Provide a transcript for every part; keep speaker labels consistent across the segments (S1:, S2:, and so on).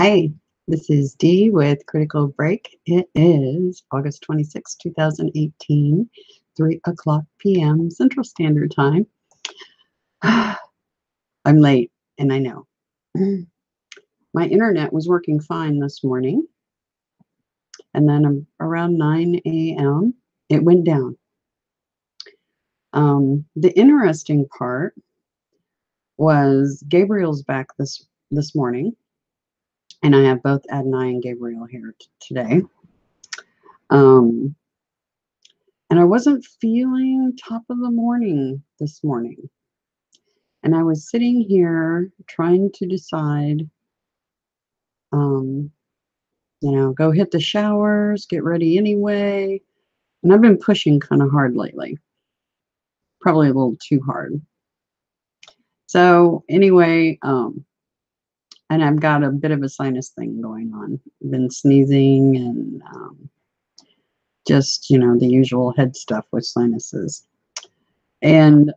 S1: Hi, this is Dee with Critical Break. It is August 26, 2018, 3 o'clock p.m. Central Standard Time. I'm late, and I know. My internet was working fine this morning, and then around 9 a.m., it went down. The interesting part was Gabriel's back this morning, and I have both Adonai and Gabriel here today. And I wasn't feeling top of the morning this morning. And I was sitting here trying to decide, go hit the showers, get ready anyway. And I've been pushing kind of hard lately, probably a little too hard. So anyway, and I've got a bit of a sinus thing going on. I've been sneezing and just, the usual head stuff with sinuses. And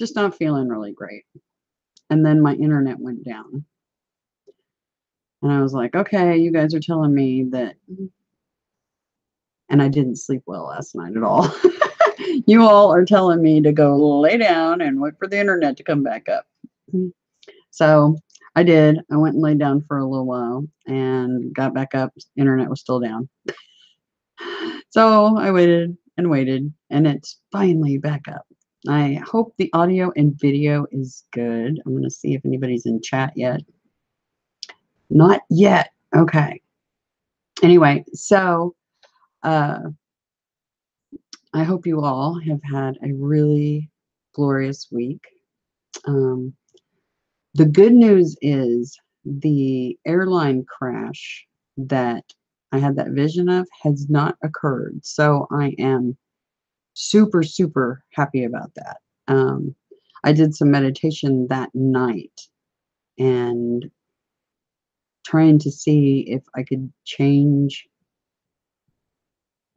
S1: just not feeling really great. And then my internet went down. And I was like, okay, you guys are telling me that, and I didn't sleep well last night at all. You all are telling me to go lay down and wait for the internet to come back up. So I did. I went and laid down for a little while and got back up. Internet was still down. So I waited, and it's finally back up. I hope the audio and video is good. I'm going to see if anybody's in chat yet. Not yet. Okay. Anyway, so I hope you all have had a really glorious week. The good news is the airline crash that I had that vision of has not occurred. So I am super, super happy about that. I did some meditation that night and trying to see if I could change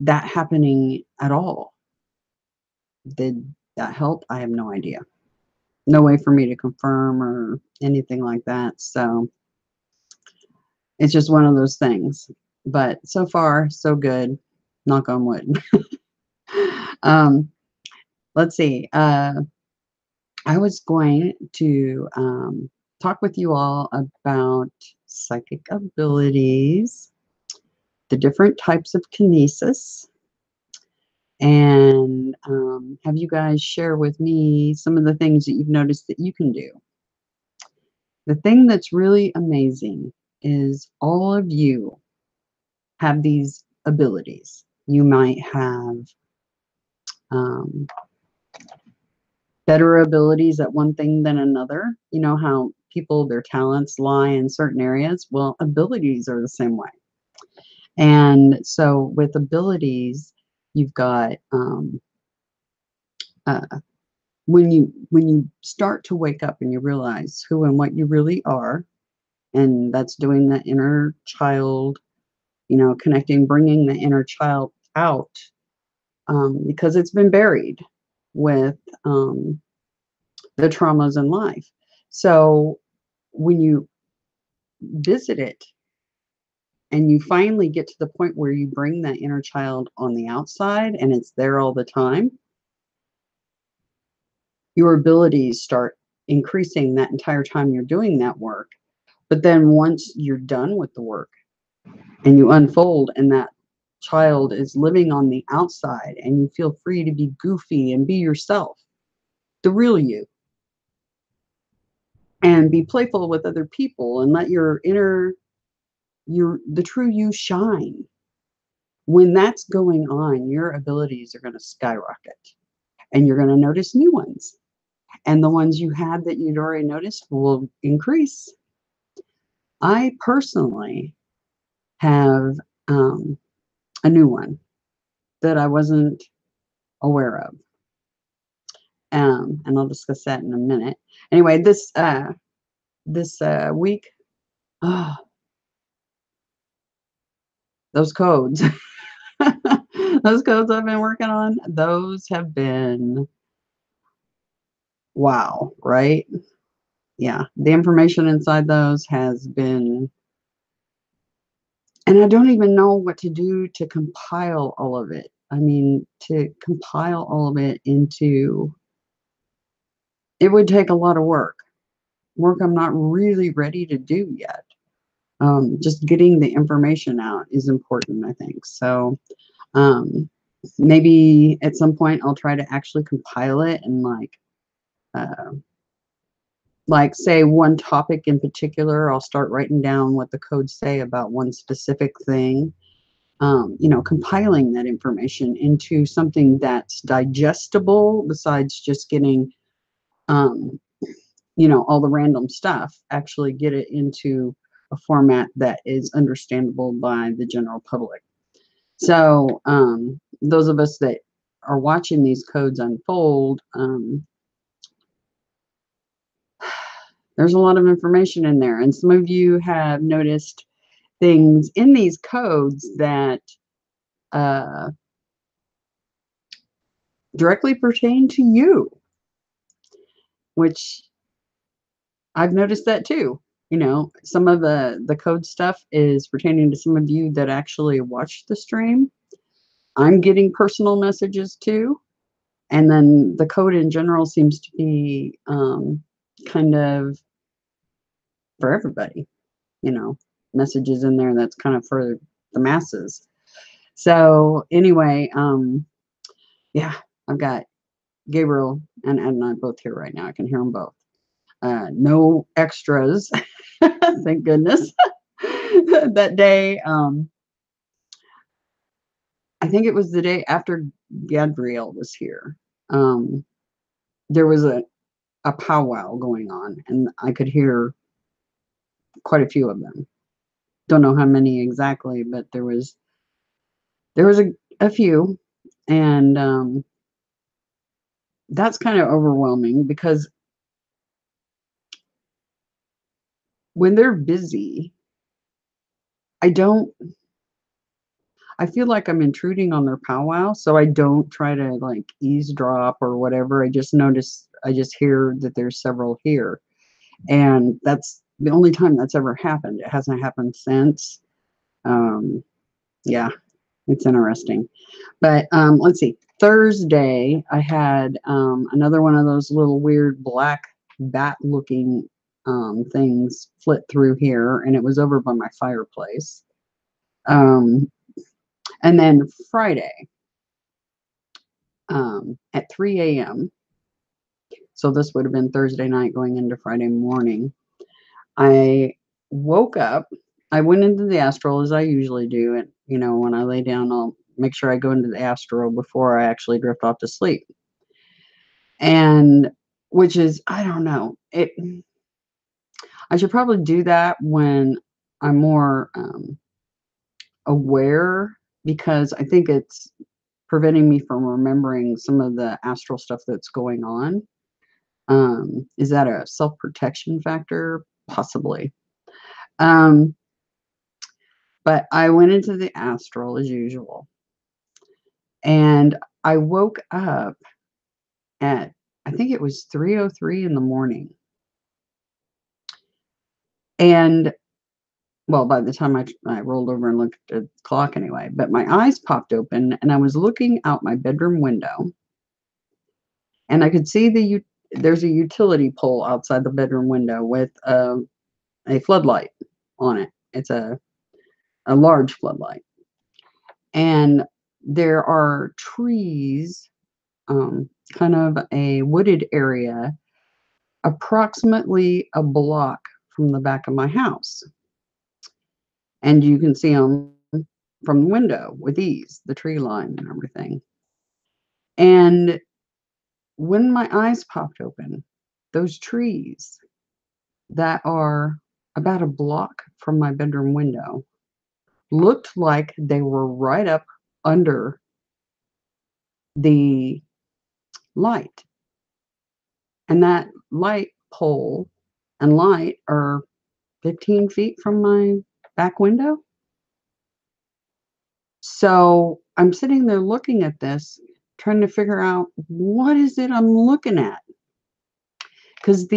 S1: that happening at all. Did that help? I have no idea. No way for me to confirm or anything like that. So it's just one of those things. But so far, so good. Knock on wood. Let's see. I was going to talk with you all about psychic abilities, the different types of kinesis, and have you guys share with me some of the things that you've noticed that you can do. The thing that's really amazing is all of you have these abilities. You might have better abilities at one thing than another. You know how people, their talents lie in certain areas? Well, abilities are the same way. And so with abilities, you've got when you start to wake up and you realize who and what you really are, and that's doing the inner child, connecting, bringing the inner child out, because it's been buried with the traumas in life. So when you visit it and you finally get to the point where you bring that inner child on the outside and it's there all the time, your abilities start increasing that entire time you're doing that work. But then once you're done with the work and you unfold and that child is living on the outside and you feel free to be goofy and be yourself, the real you, and be playful with other people and let your inner, the true you shine. When that's going on, your abilities are going to skyrocket and you're going to notice new ones. And the ones you had that you'd already noticed will increase. I personally have a new one that I wasn't aware of. And I'll discuss that in a minute. Anyway, this week, those codes, those codes I've been working on, those have been wow, right? Yeah, the information inside those has been And I don't even know what to do to compile all of it. I mean, to compile all of it into, it would take a lot of work I'm not really ready to do yet. Just getting the information out is important, I think. So um, maybe at some point I'll try to actually compile it and like say one topic in particular. I'll start writing down what the codes say about one specific thing. You know, compiling that information into something that's digestible besides just getting um, you know, all the random stuff, actually get it into a format that is understandable by the general public. So those of us that are watching these codes unfold, there's a lot of information in there. And some of you have noticed things in these codes that directly pertain to you, which I've noticed that too. You know, some of the code stuff is pertaining to some of you that actually watch the stream. I'm getting personal messages too. And then the code in general seems to be kind of for everybody, you know, messages in there that's kind of for the masses. So anyway, yeah, I've got Gabriel and Ed and I both here right now. I can hear them both. No extras, thank goodness. That day, I think it was the day after Gabriel was here. There was a powwow going on, and I could hear quite a few of them. Don't know how many exactly, but there was a few, and that's kind of overwhelming because when they're busy, I feel like I'm intruding on their powwow, so I don't try to like eavesdrop or whatever. I just hear that there's several here, and that's the only time that's ever happened. It hasn't happened since. Yeah, it's interesting. But let's see. Thursday, I had another one of those little weird black bat-looking things flit through here, and it was over by my fireplace. Um, and then Friday at 3 a.m., so this would have been Thursday night going into Friday morning, I woke up. I went into the astral as I usually do. And, you know, when I lay down, I'll make sure I go into the astral before I actually drift off to sleep. And which is, I don't know, I should probably do that when I'm more aware, because I think it's preventing me from remembering some of the astral stuff that's going on. Is that a self-protection factor? Possibly. Um, but I went into the astral as usual, and I woke up at, I think it was 3:03 in the morning. And well, by the time I rolled over and looked at the clock anyway, but my eyes popped open and I was looking out my bedroom window, and I could see there's a utility pole outside the bedroom window with a floodlight on it. It's a large floodlight. And there are trees, kind of a wooded area, approximately a block from the back of my house. And you can see them from the window with ease, the tree line and everything. And when my eyes popped open, those trees that are about a block from my bedroom window looked like they were right up under the light. And that light pole and light are 15 feet from my back window. So I'm sitting there looking at this, trying to figure out what is it I'm looking at. Because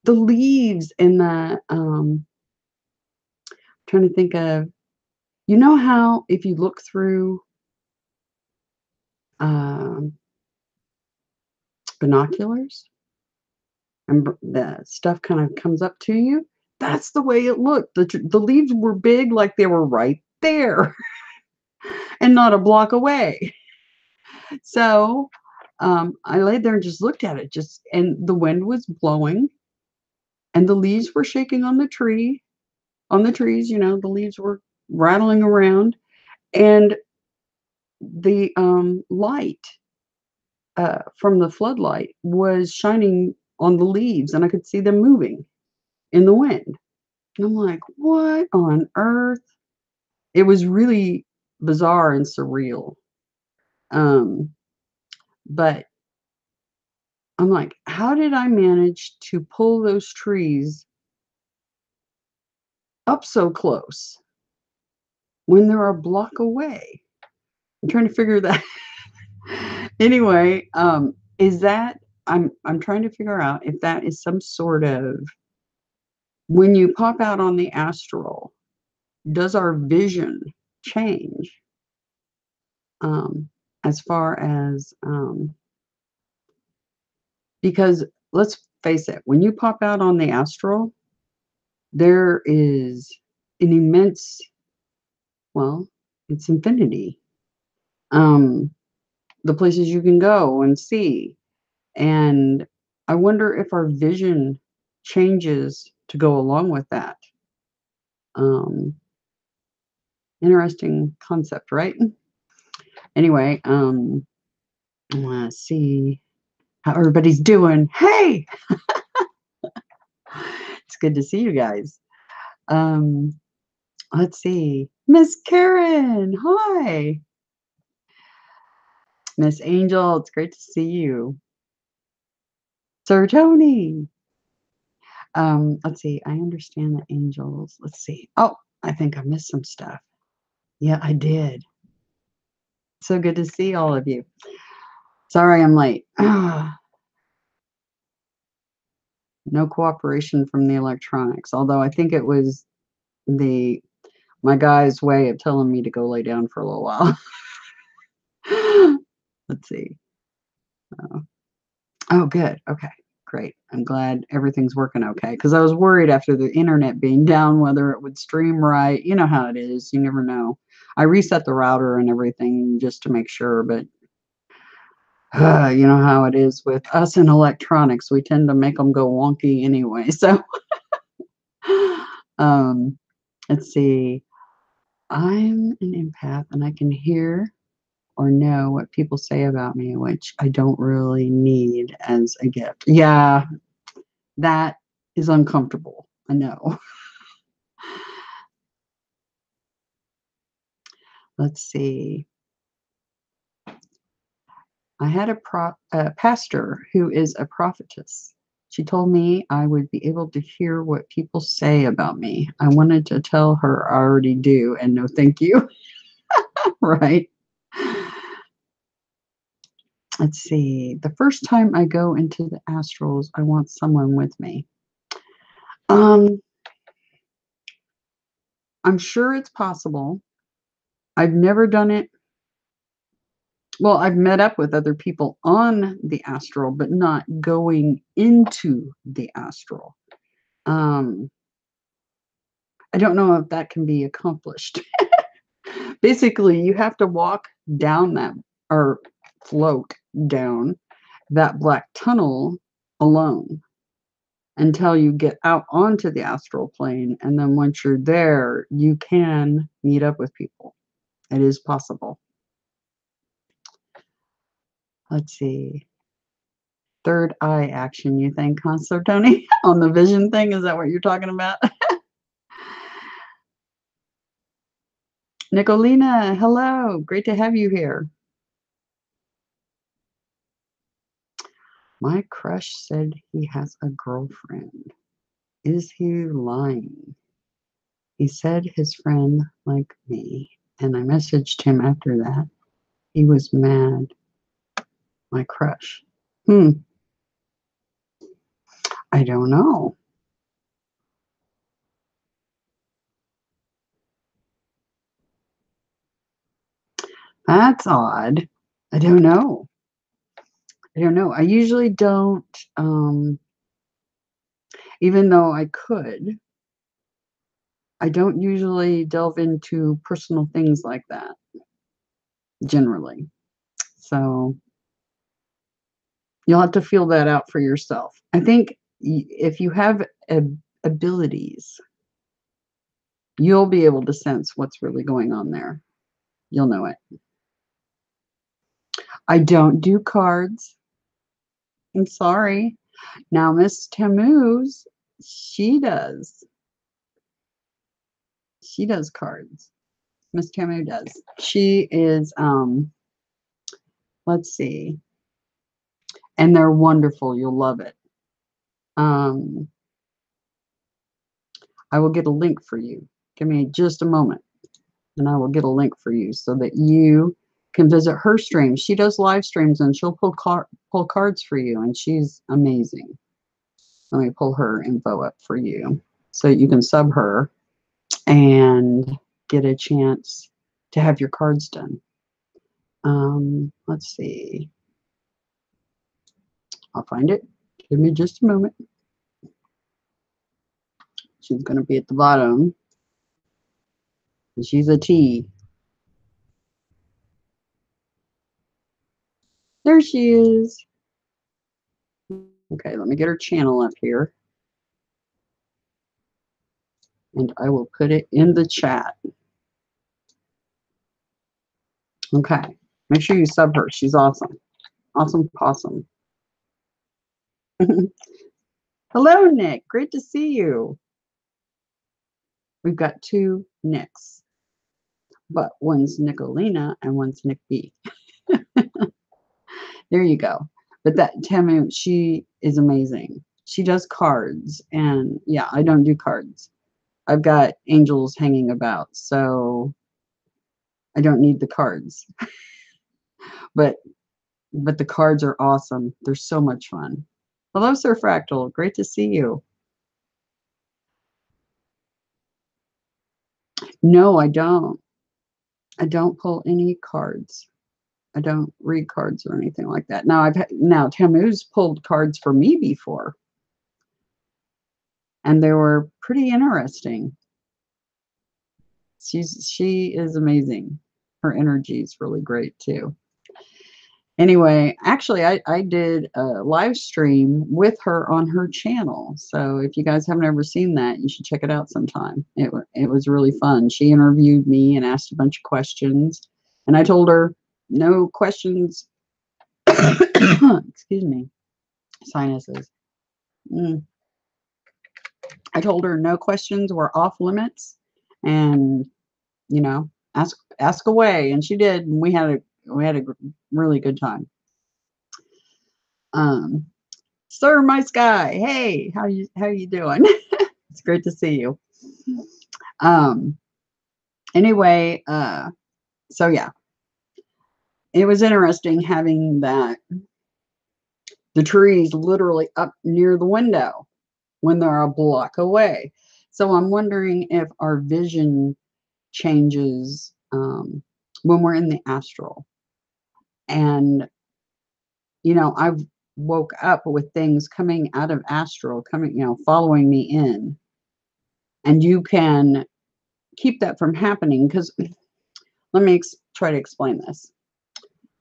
S1: those the leaves and the trying to think of, you know how if you look through binoculars and the stuff kind of comes up to you? That's the way it looked. The leaves were big, like they were right there and not a block away. So I laid there and just looked at it, and the wind was blowing and the leaves were shaking on the trees, the leaves were rattling around, and the light from the floodlight was shining on the leaves, and I could see them moving in the wind. And I'm like, what on earth? It was really bizarre and surreal. Um, but I'm like, how did I manage to pull those trees up so close when they're a block away? I'm trying to figure that. Anyway, is that I'm trying to figure out if that is some sort of, when you pop out on the astral, does our vision change? As far as because let's face it, when you pop out on the astral, there is an immense, well, it's infinity. The places you can go and see. And I wonder if our vision changes to go along with that. Interesting concept, right? Anyway, I want to see how everybody's doing. Hey, it's good to see you guys. Let's see. Miss Karen, hi. Miss Angel, it's great to see you. Sir Tony. Let's see. I understand the angels. Let's see. Oh, I think I missed some stuff. Yeah, I did. So good to see all of you. Sorry I'm late. No cooperation from the electronics, although I think it was my guy's way of telling me to go lay down for a little while. Let's see. Oh, good. Okay, great. I'm glad everything's working okay, because I was worried after the internet being down whether it would stream right. You know how it is. You never know. I reset the router and everything just to make sure, but you know how it is with us in electronics. We tend to make them go wonky anyway. So let's see. I'm an empath and I can hear or know what people say about me, which I don't really need as a gift. Yeah, that is uncomfortable. I know. Let's see. I had a pastor who is a prophetess. She told me I would be able to hear what people say about me. I wanted to tell her I already do and no thank you. Right? Let's see. The first time I go into the astrals, I want someone with me. I'm sure it's possible. I've never done it. Well, I've met up with other people on the astral, but not going into the astral. I don't know if that can be accomplished. Basically, you have to walk down that, or float down that black tunnel alone until you get out onto the astral plane. And then once you're there, you can meet up with people. It is possible. Let's see. Third eye action, you think, huh, Sir Tony? On the vision thing? Is that what you're talking about? Nicolina, hello. Great to have you here. My crush said he has a girlfriend. Is he lying? He said his friend liked me, and I messaged him after that. He was mad. My crush. I don't know. That's odd. I don't know. I don't know. I usually don't, even though I could, I don't usually delve into personal things like that generally. So you'll have to feel that out for yourself. I think if you have abilities, you'll be able to sense what's really going on there. You'll know it. I don't do cards. I'm sorry. Now, Miss Tammuz, she does. She does cards. Miss Tamu does. She is, let's see. And they're wonderful. You'll love it. I will get a link for you. Give me just a moment, and I will get a link for you so that you can visit her stream. She does live streams, and she'll pull cards for you, and she's amazing. Let me pull her info up for you so you can sub her and get a chance to have your cards done. Let's see. I'll find it. Give me just a moment. She's going to be at the bottom. And she's a T. There she is. Okay, let me get her channel up here. And I will put it in the chat. Okay. Make sure you sub her. She's awesome. Awesome possum. Hello, Nick. Great to see you. We've got two Nicks. But one's Nicolina and one's Nick B. There you go. But that Tamu, she is amazing. She does cards. And yeah, I don't do cards. I've got angels hanging about, so I don't need the cards. but the cards are awesome. They're so much fun. Hello, Sir Fractal. Great to see you. No, I don't. I don't pull any cards. I don't read cards or anything like that. Now Tammuz pulled cards for me before, and they were pretty interesting. She is amazing. Her energy is really great too. Anyway, actually, I did a live stream with her on her channel. So if you guys haven't ever seen that, you should check it out sometime. It was really fun. She interviewed me and asked a bunch of questions. And I told her no questions. Excuse me. Sinuses. I told her no questions were off limits. And, you know, ask away. And she did. And we had a really good time. Sir, my sky. Hey, how you doing? It's great to see you. Anyway, so yeah, it was interesting having the trees literally up near the window when they're a block away. So I'm wondering if our vision changes when we're in the astral. And you know, I've woke up with things coming out of astral, following me in. And you can keep that from happening because let me try to explain this.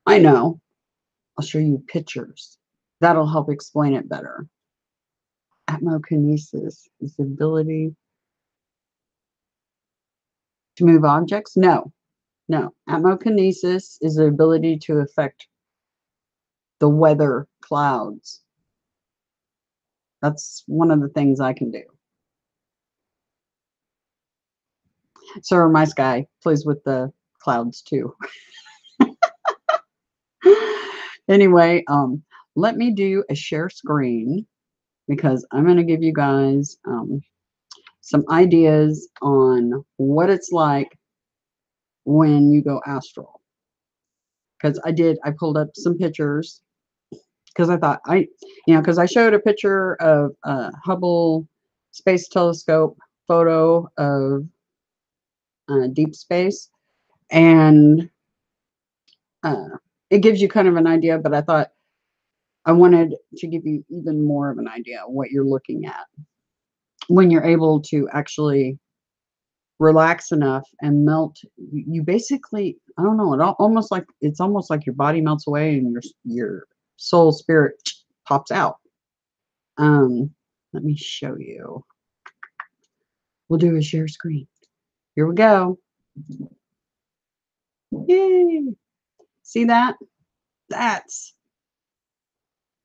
S1: I know. I'll show you pictures. That'll help explain it better. Atmokinesis is the ability to move objects? No. Atmokinesis is the ability to affect the weather clouds. That's one of the things I can do. So my sky plays with the clouds too. Anyway, let me do a share screen because I'm going to give you guys some ideas on what it's like when you go astral. Because I pulled up some pictures because I thought because I showed a picture of a Hubble Space Telescope photo of deep space, and it gives you kind of an idea, but I thought I wanted to give you even more of an idea of what you're looking at when you're able to actually relax enough and melt. You basically, I don't know, almost like it's almost like your body melts away and your soul spirit pops out. Let me show you. We'll do a share screen. Here we go. Yay! See that? That's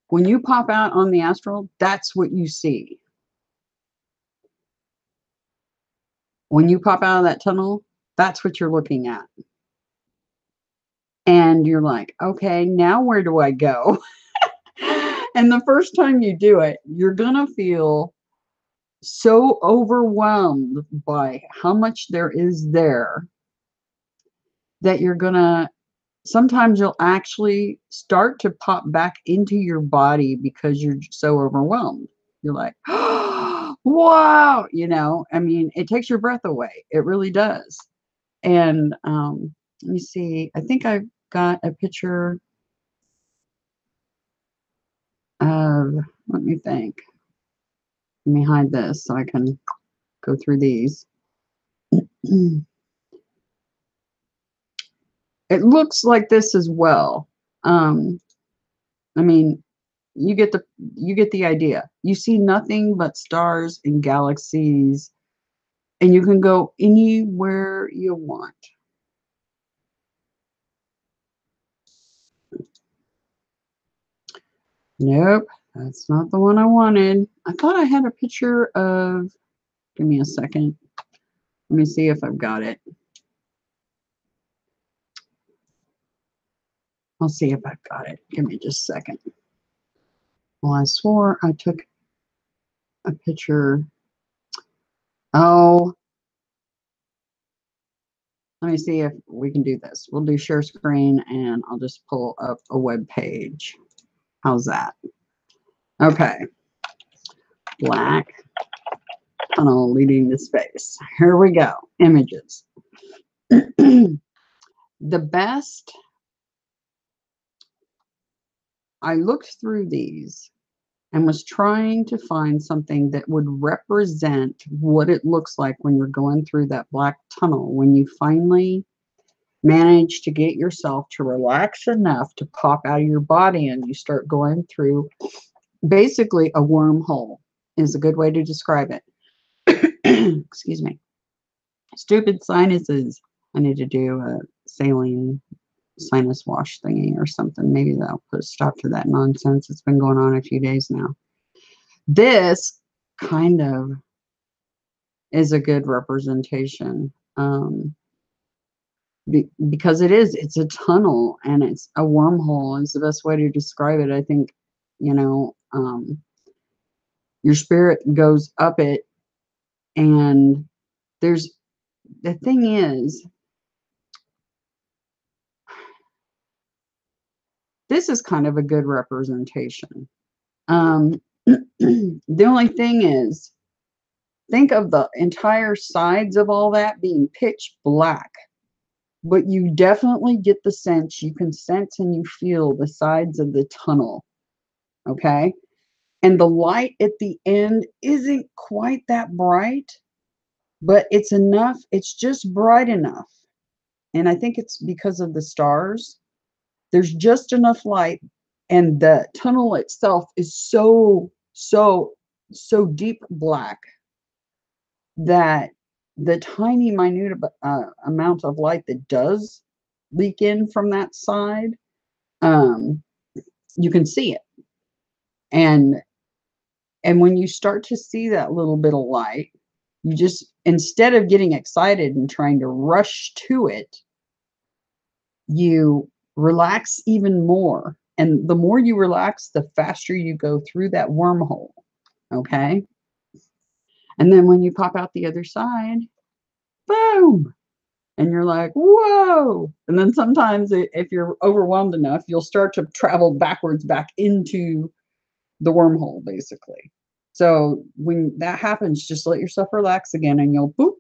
S1: when you pop out on the astral, that's what you see. When you pop out of that tunnel, that's what you're looking at. And you're like, okay, now where do I go? And the first time you do it, you're going to feel so overwhelmed by how much there is there that you're going to, sometimes you'll actually start to pop back into your body because you're so overwhelmed. You're like, oh, wow, you know, I mean, it takes your breath away. It really does. And let me see. I think I've got a picture of, let me think. Let me hide this so I can go through these. It looks like this as well. I mean, you get the idea. You see nothing but stars and galaxies, and you can go anywhere you want. Nope, that's not the one I wanted. I thought I had a picture of, give me a second. Let me see if I've got it. I'll see if I've got it. Give me just a second. Well, I swore I took a picture. Oh, let me see if we can do this. We'll do share screen and I'll just pull up a web page. How's that? Okay. Black tunnel leading to space. Here we go. Images. The best, I looked through these and was trying to find something that would represent what it looks like when you're going through that black tunnel, when you finally manage to get yourself to relax enough to pop out of your body and you start going through basically a wormhole is a good way to describe it. Excuse me. Stupid sinuses. I need to do a saline sinus wash thingy or something. Maybe that'll put a stop to that nonsense. It's been going on a few days now. This kind of is a good representation because it's a tunnel and it's a wormhole. It's the best way to describe it. I think, you know, your spirit goes up it, and the thing is, this is kind of a good representation. The only thing is, think of the entire sides of all that being pitch black, but you definitely get the sense, you can sense and you feel the sides of the tunnel, okay? And the light at the end isn't quite that bright, but it's enough, it's just bright enough. And I think it's because of the stars. There's just enough light, and the tunnel itself is so deep black that the tiny minute amount of light that does leak in from that side, you can see it. And when you start to see that little bit of light, you just, instead of getting excited and trying to rush to it, you relax even more. And the more you relax, the faster you go through that wormhole. Okay. And then when you pop out the other side, boom. And you're like, whoa. And then sometimes if you're overwhelmed enough, you'll start to travel backwards back into the wormhole, basically. So when that happens, just let yourself relax again and you'll boop,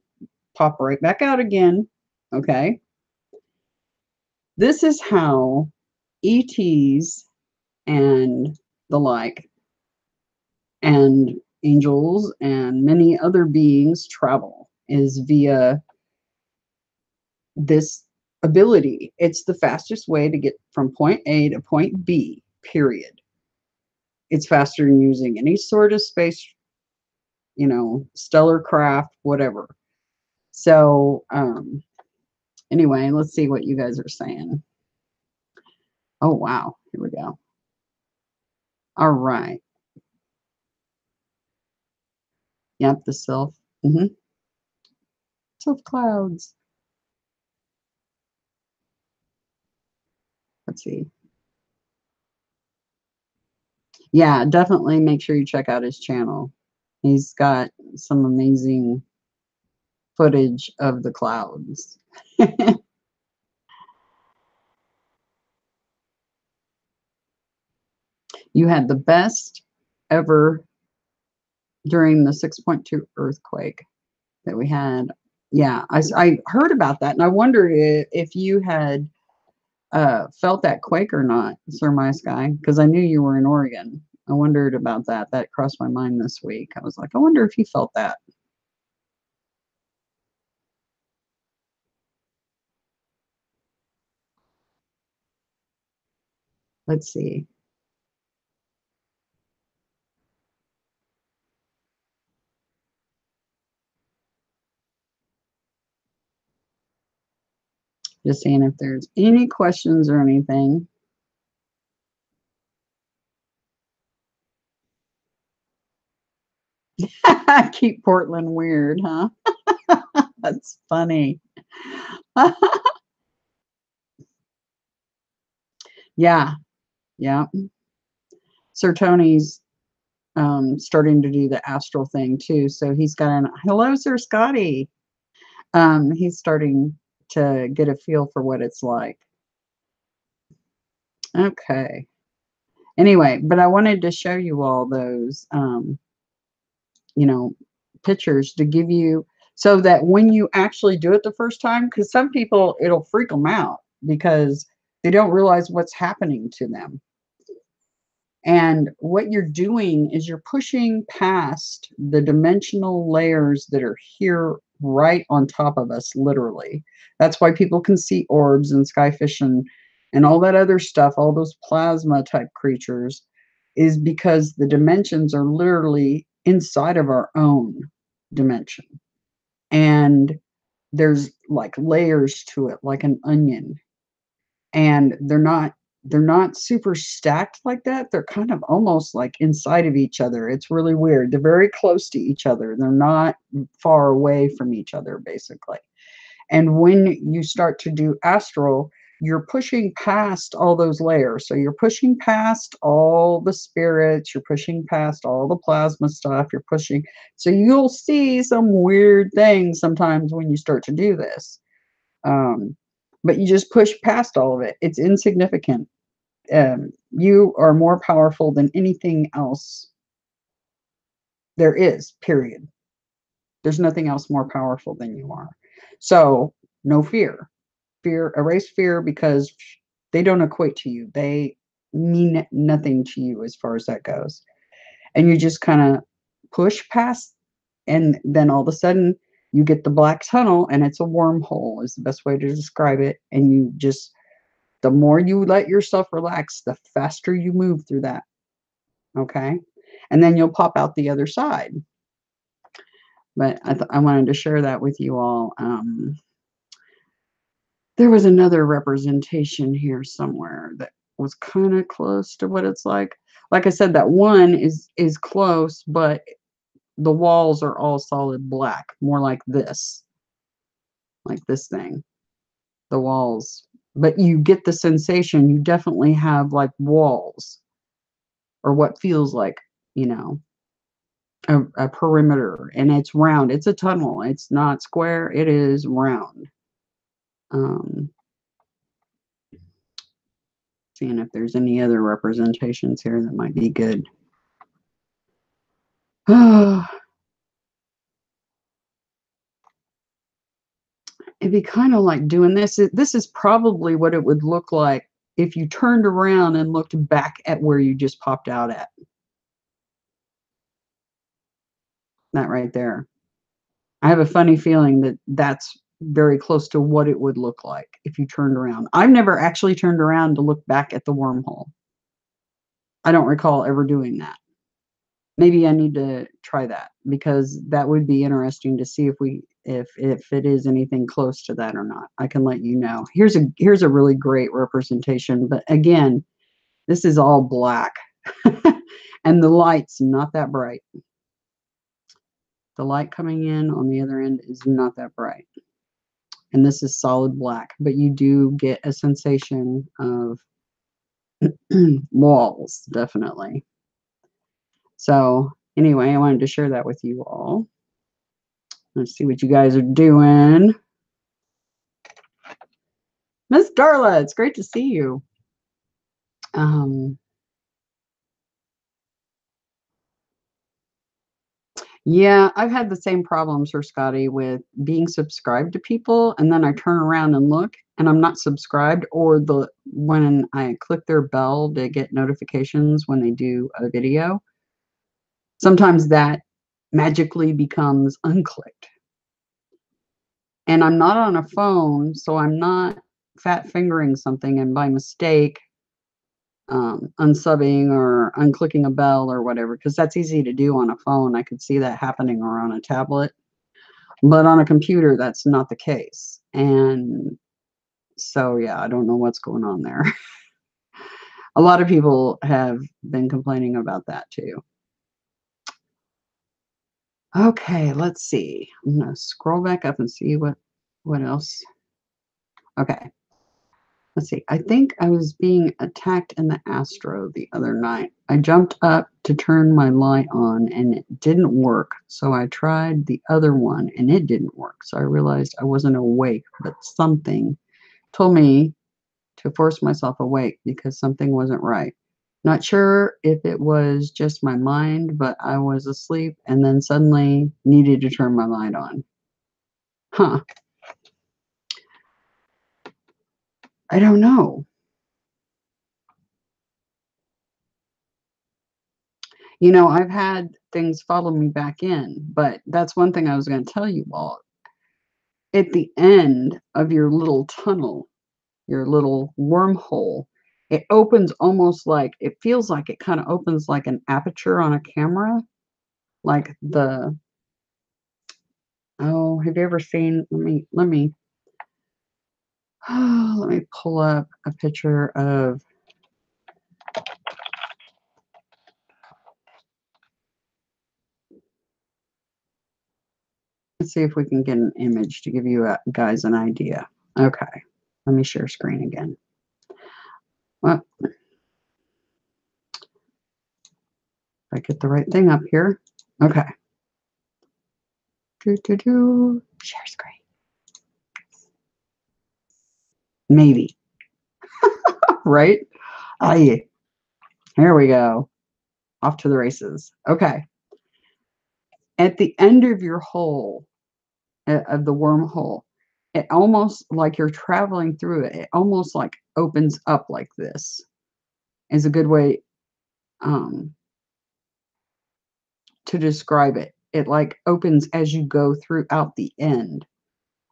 S1: pop right back out again. Okay. This is how ETs and the like, and angels and many other beings travel, is via this ability. It's the fastest way to get from point A to point B, period. It's faster than using any sort of space, stellar craft, whatever. So, anyway, let's see what you guys are saying. Oh, wow. Here we go. All right. Yep, the self. Self clouds. Let's see. Yeah, definitely make sure you check out his channel. He's got some amazing footage of the clouds. You had the best ever during the 6.2 earthquake that we had. Yeah, I heard about that, and I wondered if you had felt that quake or not, Sir My Sky, because I knew you were in Oregon. I wondered about that. That crossed my mind this week. I was like, I wonder if you felt that. Let's see. Just seeing if there's any questions or anything. Keep Portland weird, huh? That's funny. Yeah, yeah. Sir Tony's starting to do the astral thing too. So he's got an hello, Sir Scotty. He's starting to get a feel for what it's like. Okay. Anyway, but I wanted to show you all those, you know, pictures to give you so that when you actually do it the first time, because some people it'll freak them out because they don't realize what's happening to them. And what you're doing is you're pushing past the dimensional layers that are here right on top of us, literally. That's why people can see orbs and skyfish and all that other stuff, all those plasma type creatures, is because the dimensions are literally inside of our own dimension. And there's like layers to it, like an onion. And they're not super stacked like that. They're kind of almost like inside of each other. It's really weird. They're very close to each other. They're not far away from each other, basically. And when you start to do astral, you're pushing past all those layers. So you're pushing past all the spirits, you're pushing past all the plasma stuff, you're pushing. So you'll see some weird things sometimes when you start to do this. Um, but you just push past all of it. It's insignificant. You are more powerful than anything else there is, period. There's nothing else more powerful than you are. So, no fear. Erase fear because they don't equate to you. They mean nothing to you as far as that goes. And you just kind of push past, and then all of a sudden you get the black tunnel, and it's a wormhole, is the best way to describe it. And you just, the more you let yourself relax, the faster you move through that. Okay. And then you'll pop out the other side. But I wanted to share that with you all. There was another representation here somewhere that was kind of close to what it's like. Like I said, that one is close, but the walls are all solid black, more like this thing, the walls. But you get the sensation you definitely have like walls, or what feels like, you know, a perimeter, and it's round. It's a tunnel. It's not square. It is round. Um, Seeing if there's any other representations here that might be good. it'd be kind of like doing this. This is probably what it would look like if you turned around and looked back at where you just popped out at. That right there. I have a funny feeling that that's very close to what it would look like if you turned around. I've never actually turned around to look back at the wormhole. I don't recall ever doing that. Maybe I need to try that, because that would be interesting to see if it is anything close to that or not. I can let you know. Here's a really great representation, but again, this is all black and the light's not that bright. The light coming in on the other end is not that bright. And this is solid black, but you do get a sensation of walls, definitely. So anyway, I wanted to share that with you all. Let's see what you guys are doing. Miss Darla, it's great to see you. Yeah, I've had the same problems, Sir Scotty, with being subscribed to people, and then I turn around and look, and I'm not subscribed, or when I click their bell to get notifications when they do a video, sometimes that magically becomes unclicked. And I'm not on a phone, so I'm not fat fingering something and by mistake unsubbing or unclicking a bell or whatever, because that's easy to do on a phone. I could see that happening, or on a tablet, but on a computer that's not the case. And so yeah, I don't know what's going on there. A lot of people have been complaining about that too. Okay, let's see. I'm gonna scroll back up and see what else. Okay, let's see. I think I was being attacked in the Astro the other night. I jumped up to turn my light on and it didn't work. So I tried the other one and it didn't work. So I realized I wasn't awake, but something told me to force myself awake because something wasn't right. Not sure if it was just my mind, but I was asleep and then suddenly needed to turn my light on. Huh. I don't know. You know, I've had things follow me back in, but that's one thing I was going to tell you all. At the end of your little tunnel, your little wormhole, it opens almost like, it feels like it kind of opens like an aperture on a camera. Like the, oh, have you ever seen, let me pull up a picture of, let's see if we can get an image to give you guys an idea. Okay, let me share screen again. Well, if I get the right thing up here. Okay. Share screen. Maybe. Right? Aye. Here we go. Off to the races. Okay. At the end of your hole, of the wormhole, it almost like you're traveling through it. It almost like opens up like this. Is a good way to describe it. It like opens as you go throughout the end.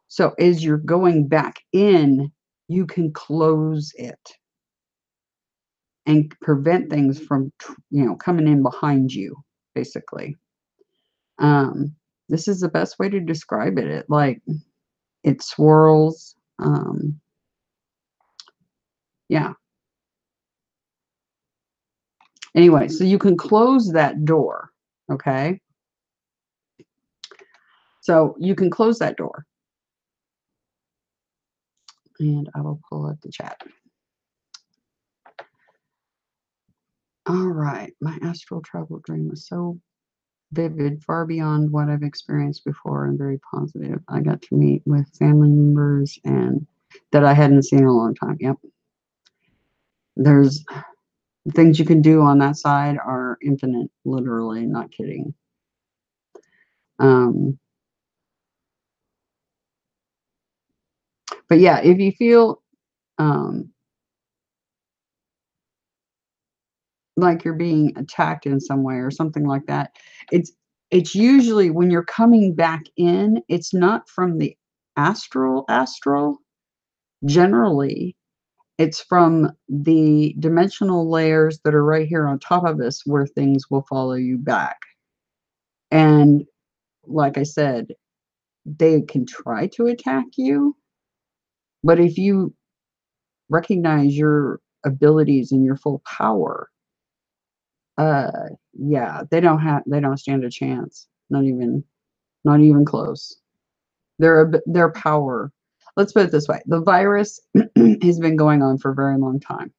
S1: So as you're going back in, you can close it and prevent things from, coming in behind you, basically. This is the best way to describe it. It swirls. Yeah. Anyway, so you can close that door. Okay. So you can close that door. And I will pull up the chat. All right. My astral travel dream was so vivid, far beyond what I've experienced before, and very positive. I got to meet with family members and that I hadn't seen in a long time. Yep. There's things you can do on that side are infinite, literally, not kidding. But yeah, if you feel like you're being attacked in some way or something like that, it's usually when you're coming back in, it's not from the astral. Generally, it's from the dimensional layers that are right here on top of us where things will follow you back. And like I said, they can try to attack you, but if you recognize your abilities and your full power, uh yeah, they don't stand a chance. Not even close. Their power. Let's put it this way. The virus has been going on for a very long time.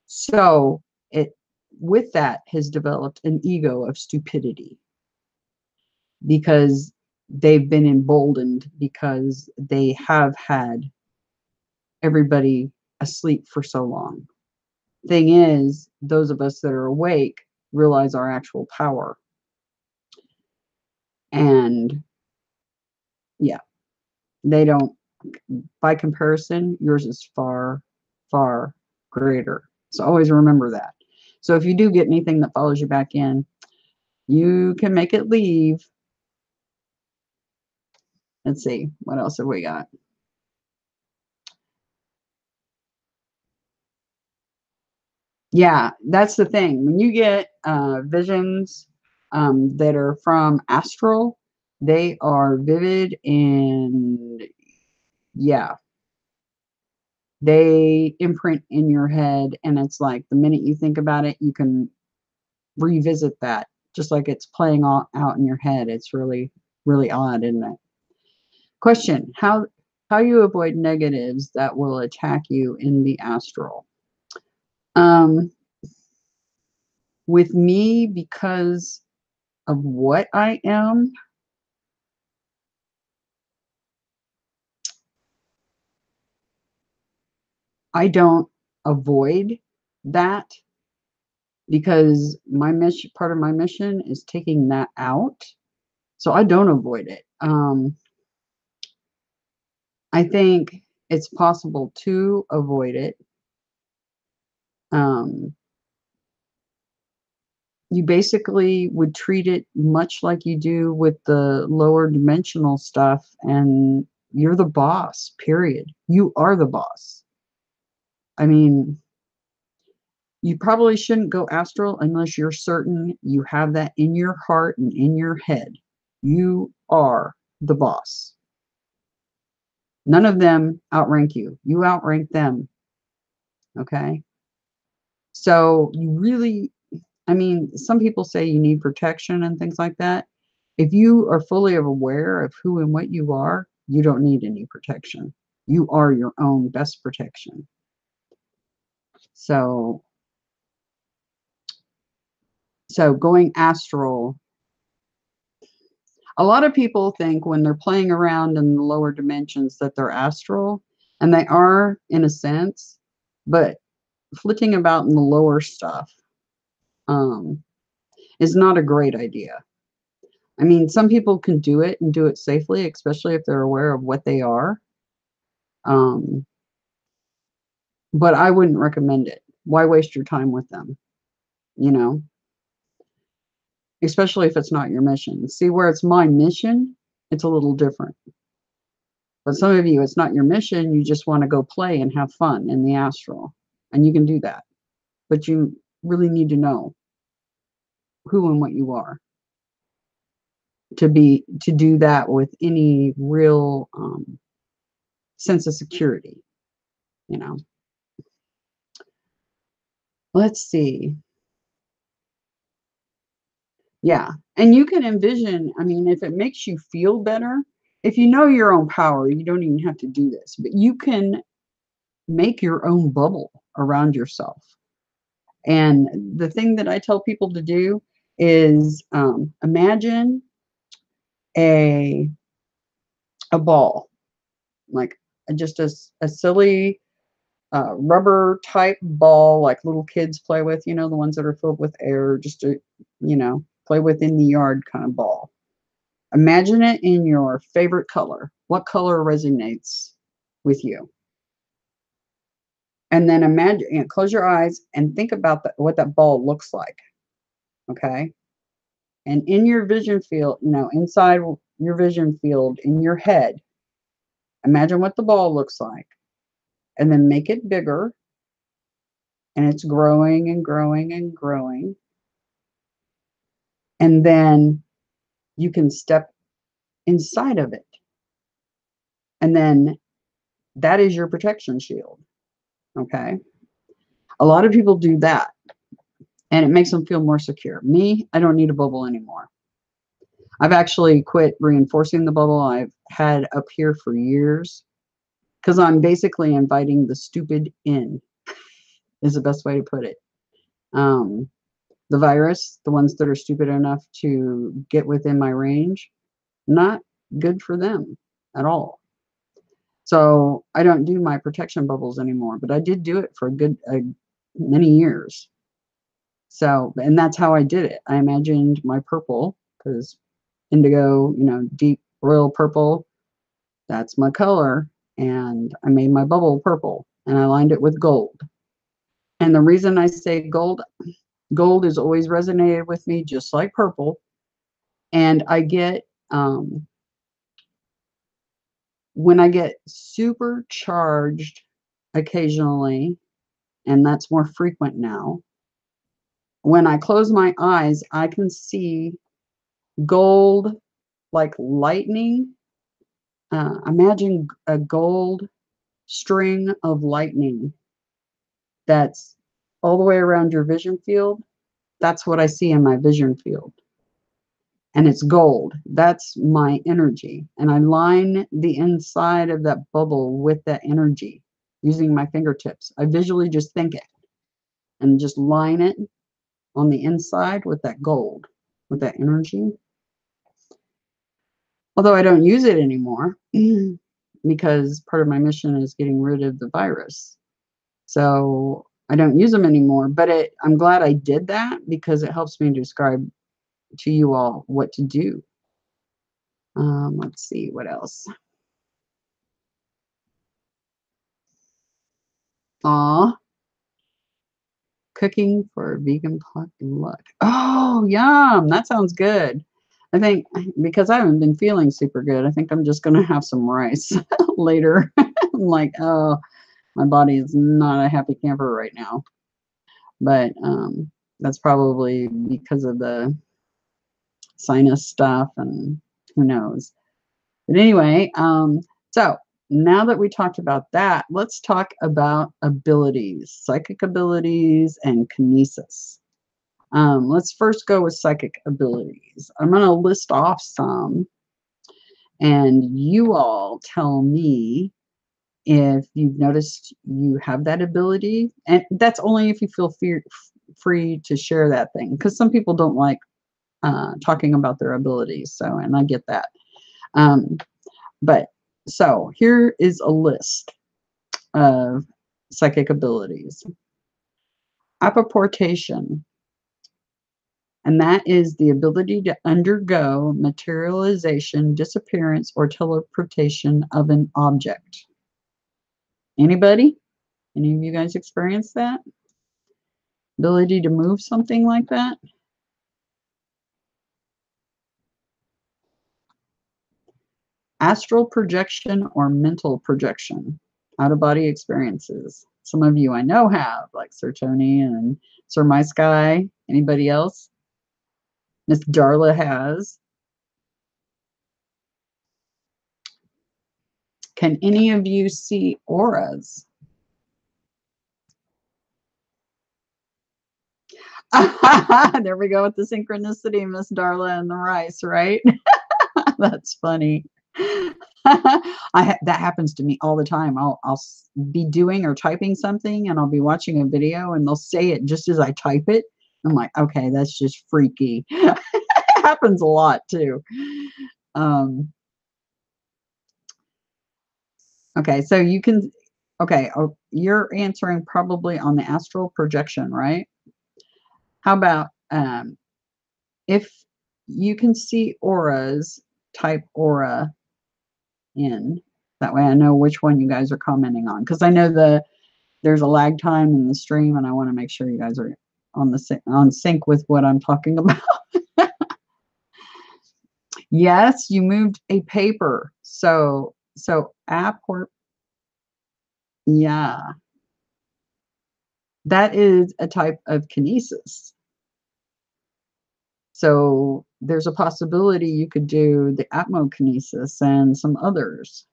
S1: So it with that has developed an ego of stupidity because they've been emboldened because they have had everybody asleep for so long. Thing is, those of us that are awake realize our actual power. And yeah, they don't, by comparison, yours is far, far greater. So always remember that. So if you do get anything that follows you back in, you can make it leave. Let's see, what else have we got? Yeah, that's the thing. When you get visions that are from astral, they are vivid and yeah, they imprint in your head. And it's like the minute you think about it, you can revisit that just like it's playing out in your head. It's really, really odd, isn't it? Question, how you avoid negatives that will attack you in the astral? Um, with me, because of what I am, I don't avoid that because my mission, part of my mission is taking that out. So I don't avoid it. I think it's possible to avoid it. Um, you basically would treat it much like you do with the lower dimensional stuff, and you're the boss, period. You are the boss. I mean, you probably shouldn't go astral unless you're certain you have that in your heart and in your head. You are the boss. None of them outrank you. You outrank them. Okay. So you really, I mean, some people say you need protection and things like that. If you are fully aware of who and what you are, you don't need any protection. You are your own best protection. So, so going astral, a lot of people think when they're playing around in the lower dimensions that they're astral, and they are in a sense, but flitting about in the lower stuff um, is not a great idea. I mean, some people can do it and do it safely, especially if they're aware of what they are. Um, but I wouldn't recommend it. Why waste your time with them? You know, especially if it's not your mission. See, where it's my mission, it's a little different. But some of you, it's not your mission. You just want to go play and have fun in the astral. And you can do that. But you really need to know who and what you are to do that with any real sense of security, you know. Let's see. Yeah. And you can envision, I mean, if it makes you feel better, if you know your own power, you don't even have to do this, but you can make your own bubble around yourself. And the thing that I tell people to do is imagine a a ball, like just a silly rubber type ball, like little kids play with, you know, the ones that are filled with air, just to, you know, play with in the yard kind of ball. Imagine it in your favorite color. What color resonates? with you. And then imagine, you know, close your eyes and think about what that ball looks like. Okay. And in your vision field, you know, inside your vision field in your head, imagine what the ball looks like. And then make it bigger. And it's growing and growing and growing. And then you can step inside of it. And then that is your protection shield. Okay. A lot of people do that and it makes them feel more secure. Me, I don't need a bubble anymore. I've actually quit reinforcing the bubble I've had up here for years because I'm basically inviting the stupid in, is the best way to put it. The virus, the ones that are stupid enough to get within my range, not good for them at all. So I don't do my protection bubbles anymore, but I did do it for many years. So, and that's how I did it. I imagined my purple, because indigo, you know, deep royal purple, that's my color. And I made my bubble purple and I lined it with gold. And the reason I say gold has always resonated with me, just like purple. And I get, when I get super charged occasionally, and that's more frequent now, when I close my eyes, I can see gold like lightning. Imagine a gold string of lightning that's all the way around your vision field. That's what I see in my vision field. And it's gold. That's my energy. And I line the inside of that bubble with that energy using my fingertips. I visually just think it and just line it on the inside with that gold, with that energy. Although I don't use it anymore because part of my mission is getting rid of the virus. So I don't use them anymore, but I'm glad I did that because it helps me describe to you all what to do. Let's see what else. Aw, cooking for vegan potluck. Oh, yum! That sounds good. I think because I haven't been feeling super good, I think I'm just gonna have some rice later. I'm like, oh, my body is not a happy camper right now. But that's probably because of the sinus stuff and who knows. But anyway, so now that we talked about that, let's talk about abilities, psychic abilities and kinesis. Let's first go with psychic abilities. I'm going to list off some and you all tell me if you've noticed you have that ability. And that's only if you feel free to share that thing, because some people don't like talking about their abilities. So, and I get that. But so here is a list of psychic abilities. Apportation, and that is the ability to undergo materialization, disappearance, or teleportation of an object. Anybody? Any of you guys experience that? Ability to move something like that? Astral projection or mental projection, out-of-body experiences. Some of you I know have, like Sir Tony and Sir My Sky. Anybody else? Miss Darla has. Can any of you see auras? There we go with the synchronicity, Miss Darla and the rice, right? That's funny. That happens to me all the time. I'll be doing or typing something and I'll be watching a video and they'll say it just as I type it. I'm like, okay, that's just freaky. It happens a lot too. Okay, so you can, okay, you're answering probably on the astral projection, right? How about if you can see auras, type aura in. That way I know which one you guys are commenting on, because I know there's a lag time in the stream, and I want to make sure you guys are on sync with what I'm talking about. Yes, you moved a paper. So app or yeah, that is a type of kinesis. So there's a possibility you could do the atmokinesis and some others.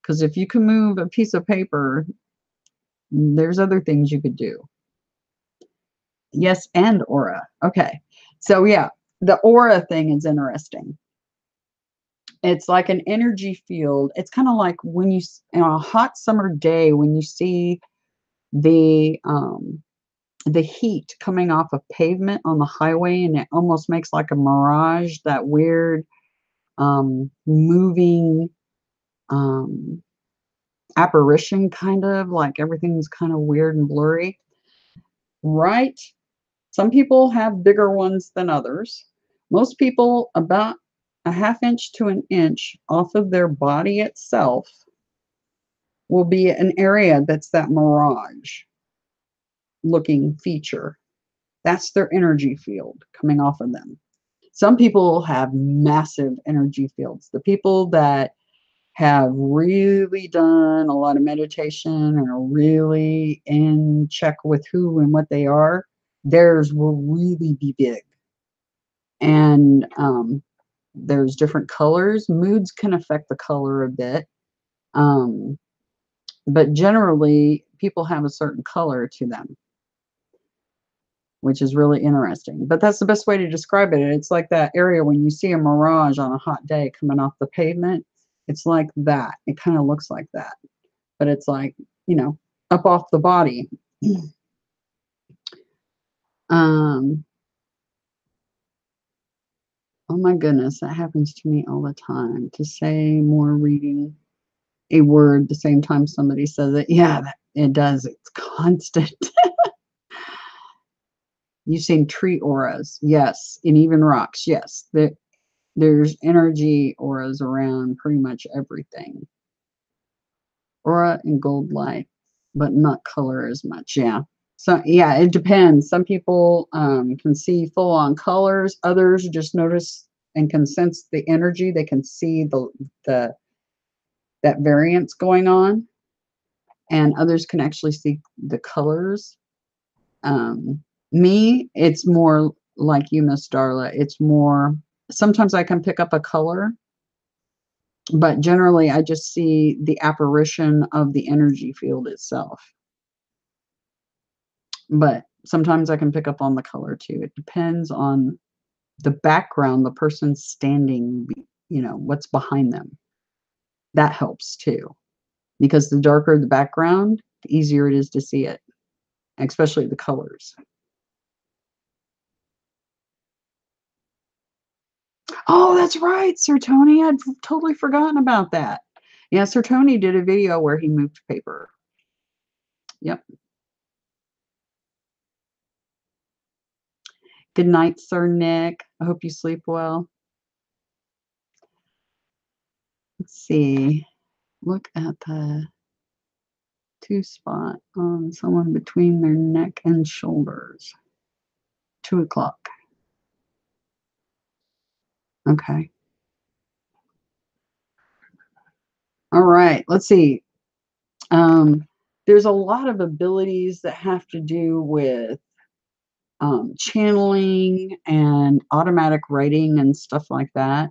S1: Because if you can move a piece of paper, there's other things you could do. Yes, and aura. Okay. So yeah, the aura thing is interesting. It's like an energy field. It's kind of like when you, on a hot summer day, when you see the heat coming off of pavement on the highway, and it almost makes like a mirage, that weird moving apparition, kind of like everything's kind of weird and blurry, right? Some people have bigger ones than others. Most people about a ½ inch to an inch off of their body itself will be an area that's that mirage looking feature. That's their energy field coming off of them. Some people have massive energy fields. The people that have really done a lot of meditation and are really in check with who and what they are, theirs will really be big. And there's different colors. Moods can affect the color a bit. But generally, people have a certain color to them, which is really interesting. But that's the best way to describe it. It's like that area when you see a mirage on a hot day coming off the pavement. It's like that. It kind of looks like that. But it's like, you know, up off the body. Oh my goodness, that happens to me all the time. To say more reading a word the same time somebody says it. Yeah, it does. It's constant. You've seen tree auras. Yes. And even rocks. Yes. There's energy auras around pretty much everything. Aura and gold light, but not color as much. Yeah. So yeah, it depends. Some people can see full on colors. Others just notice and can sense the energy. They can see that variance going on, and others can actually see the colors. Me, it's more like you, Miss Darla. It's more, sometimes I can pick up a color, but generally I just see the apparition of the energy field itself. But sometimes I can pick up on the color too. It depends on the background, the person standing, what's behind them. That helps too, because the darker the background, the easier it is to see it, especially the colors. Oh, that's right, Sir Tony. I'd totally forgotten about that. Yeah, Sir Tony did a video where he moved paper. Yep. Good night, Sir Nick. I hope you sleep well. Let's see. Look at the 2 spot on someone between their neck and shoulders. 2 o'clock. Okay. All right. Let's see. There's a lot of abilities that have to do with channeling and automatic writing and stuff like that.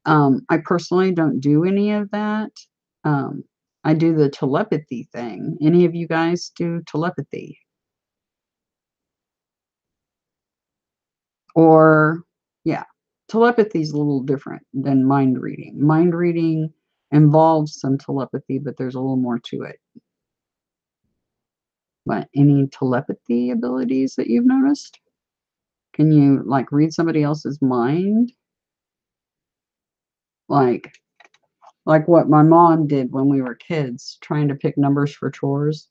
S1: I personally don't do any of that. I do the telepathy thing. Any of you guys do telepathy? Or, yeah, telepathy is a little different than mind reading. Mind reading involves some telepathy, but there's a little more to it. But any telepathy abilities that you've noticed? Can you like read somebody else's mind? Like what my mom did when we were kids, trying to pick numbers for chores.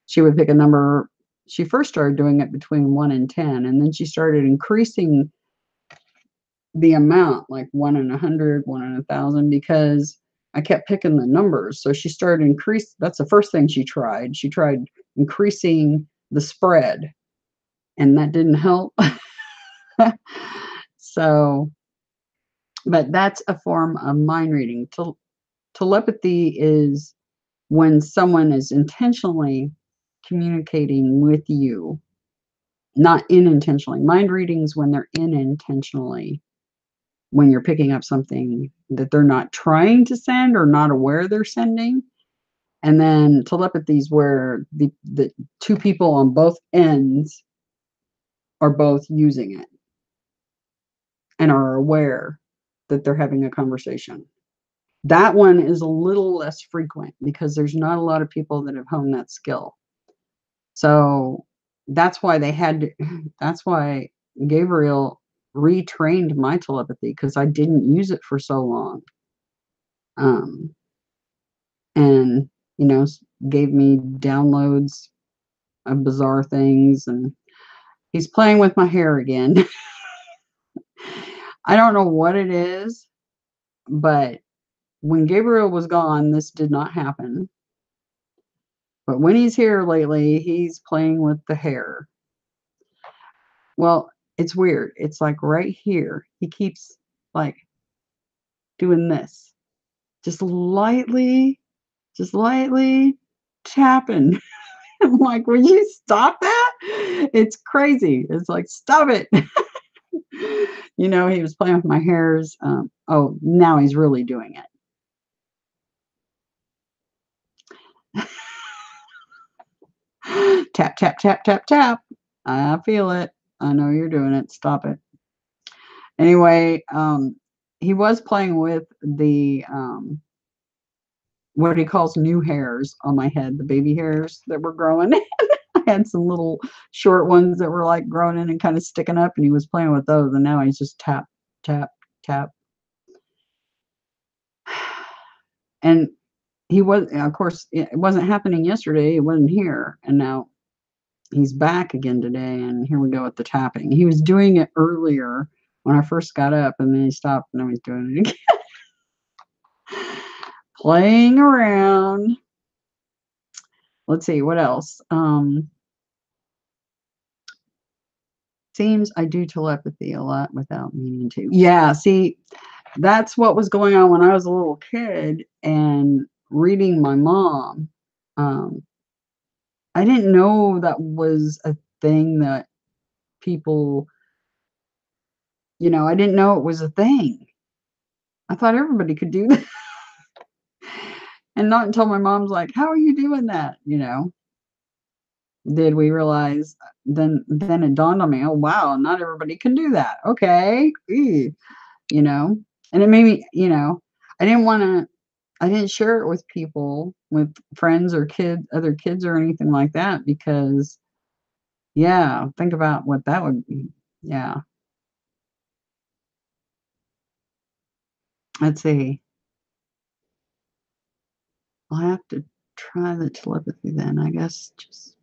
S1: She would pick a number. She first started doing it between 1 and 10, and then she started increasing the amount, like 1 and 100, 1 and 1,000, because I kept picking the numbers. So she started that's the first thing she tried. She tried increasing the spread, and that didn't help. So, but that's a form of mind reading. Telepathy is when someone is intentionally communicating with you, not unintentionally. Mind readings when they're unintentionally, when you're picking up something that they're not trying to send or not aware they're sending. And then telepathy is where the two people on both ends are both using it and are aware that they're having a conversation. That one is a little less frequent because there's not a lot of people that have honed that skill. So that's why that's why Gabriel retrained my telepathy, because I didn't use it for so long. And, gave me downloads of bizarre things, and he's playing with my hair again. I don't know what it is, but when Gabriel was gone, this did not happen. But when he's here lately, he's playing with the hair. Well, it's weird. It's like right here. He keeps like doing this. Just lightly tapping. I'm like, would you stop that? It's crazy. It's like, stop it. He was playing with my hairs. Oh, now he's really doing it. Tap, tap, tap, tap, tap. I feel it. I know you're doing it. Stop it. Anyway, he was playing with the what he calls new hairs on my head, the baby hairs that were growing. I had some little short ones that were like growing in and kind of sticking up, and he was playing with those, and now he's just tap, tap, tap. And he was, of course, it wasn't happening yesterday. It wasn't here. And now he's back again today. And here we go with the tapping. He was doing it earlier when I first got up, and then he stopped, and now he's doing it again. Playing around. Let's see, what else? Seems I do telepathy a lot without meaning to. Yeah, see, that's what was going on when I was a little kid and reading my mom. I didn't know that was a thing that people, I didn't know it was a thing. I thought everybody could do that. And not until my mom's like, how are you doing that? Did we realize, then it dawned on me, oh, wow, not everybody can do that. Okay. And it made me, I didn't share it with people, with friends or other kids or anything like that, because think about what that would be. Yeah. Let's see. I'll have to try the telepathy then, I guess. Just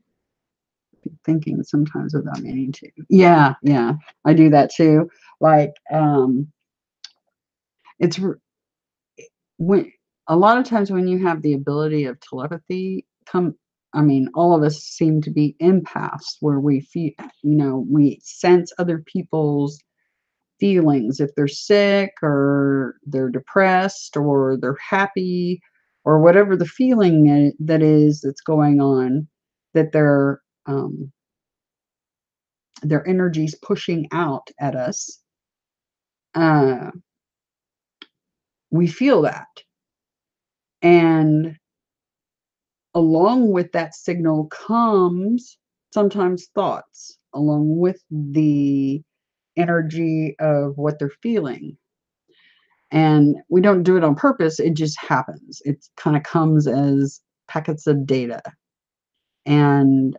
S1: be thinking sometimes without meaning to. Yeah, I do that too. Like, it's when a lot of times when you have the ability of telepathy, all of us seem to be empaths, where we feel, we sense other people's feelings, if they're sick or they're depressed or they're happy or whatever the feeling that's going on, that their energy's pushing out at us. We feel that, and along with that signal comes sometimes thoughts along with the energy of what they're feeling. And we don't do it on purpose. It just happens. It kind of comes as packets of data. And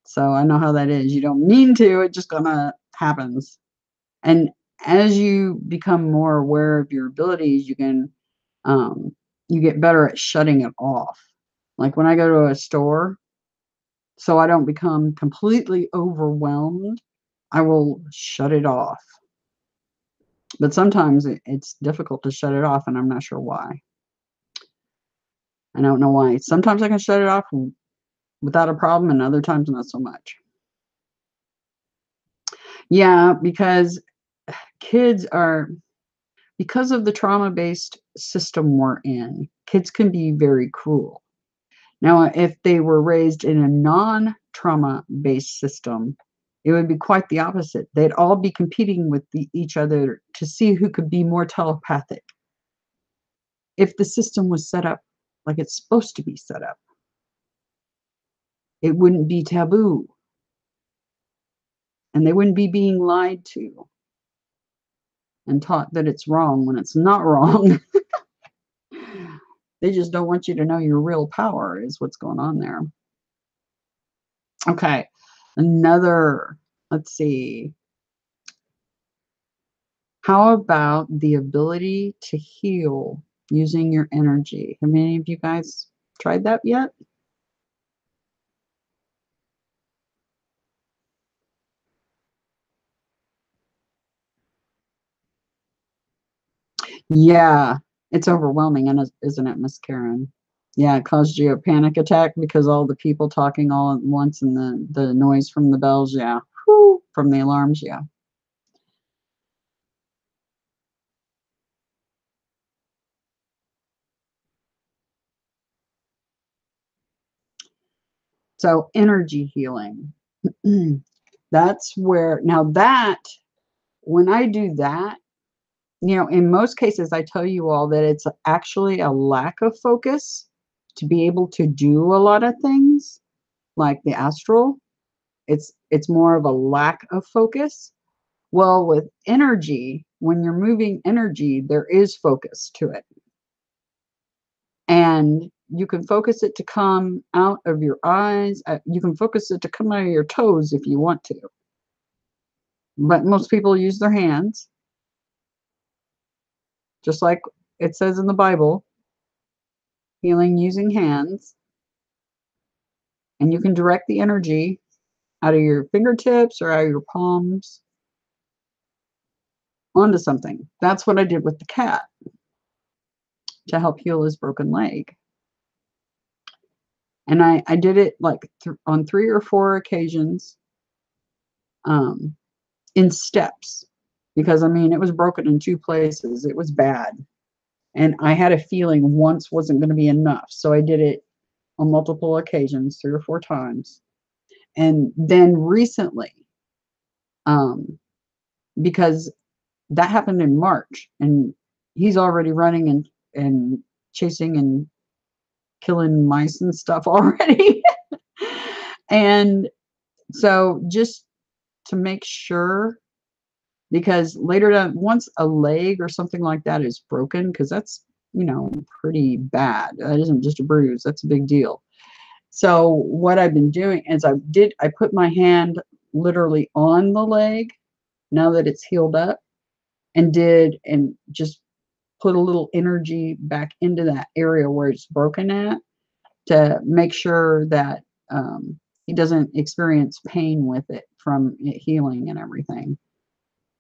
S1: so I know how that is. You don't mean to, it just kind of happens. And as you become more aware of your abilities, you get better at shutting it off. Like when I go to a store, so I don't become completely overwhelmed, I will shut it off. But sometimes it's difficult to shut it off, and I'm not sure why. I don't know why. Sometimes I can shut it off without a problem, and other times not so much. Yeah, because kids are because of the trauma-based system we're in, kids can be very cruel. Now, if they were raised in a non-trauma-based system, it would be quite the opposite. They'd all be competing with each other to see who could be more telepathic. If the system was set up like it's supposed to be set up, it wouldn't be taboo, and they wouldn't be being lied to and taught that it's wrong when it's not wrong. They just don't want you to know your real power is what's going on there. Okay, let's see. How about the ability to heal using your energy? Have any of you guys tried that yet? Yeah, it's overwhelming, and isn't it, Miss Karen? Yeah, it caused you a panic attack because all the people talking all at once and the noise from the bells, yeah. Whew, from the alarms, yeah. So energy healing. That's where now that when I do that, in most cases, I tell you all that it's actually a lack of focus to be able to do a lot of things like the astral. It's more of a lack of focus. Well, with energy, when you're moving energy, there is focus to it. And you can focus it to come out of your eyes. You can focus it to come out of your toes if you want to. But most people use their hands, just like it says in the Bible, healing using hands. And you can direct the energy out of your fingertips or out of your palms onto something. That's what I did with the cat to help heal his broken leg. And I did it like on 3 or 4 occasions um, in steps because, I mean, it was broken in 2 places. It was bad. And I had a feeling once wasn't going to be enough. So I did it on multiple occasions, 3 or 4 times. And then recently, um, because that happened in March, and he's already running and chasing and killing mice and stuff already. And so just to make sure, because later down, once a leg or something like that is broken, because that's, pretty bad. That isn't just a bruise, that's a big deal. So what I've been doing is I put my hand literally on the leg now that it's healed up and just put a little energy back into that area where it's broken at to make sure that he doesn't experience pain with it from it healing and everything.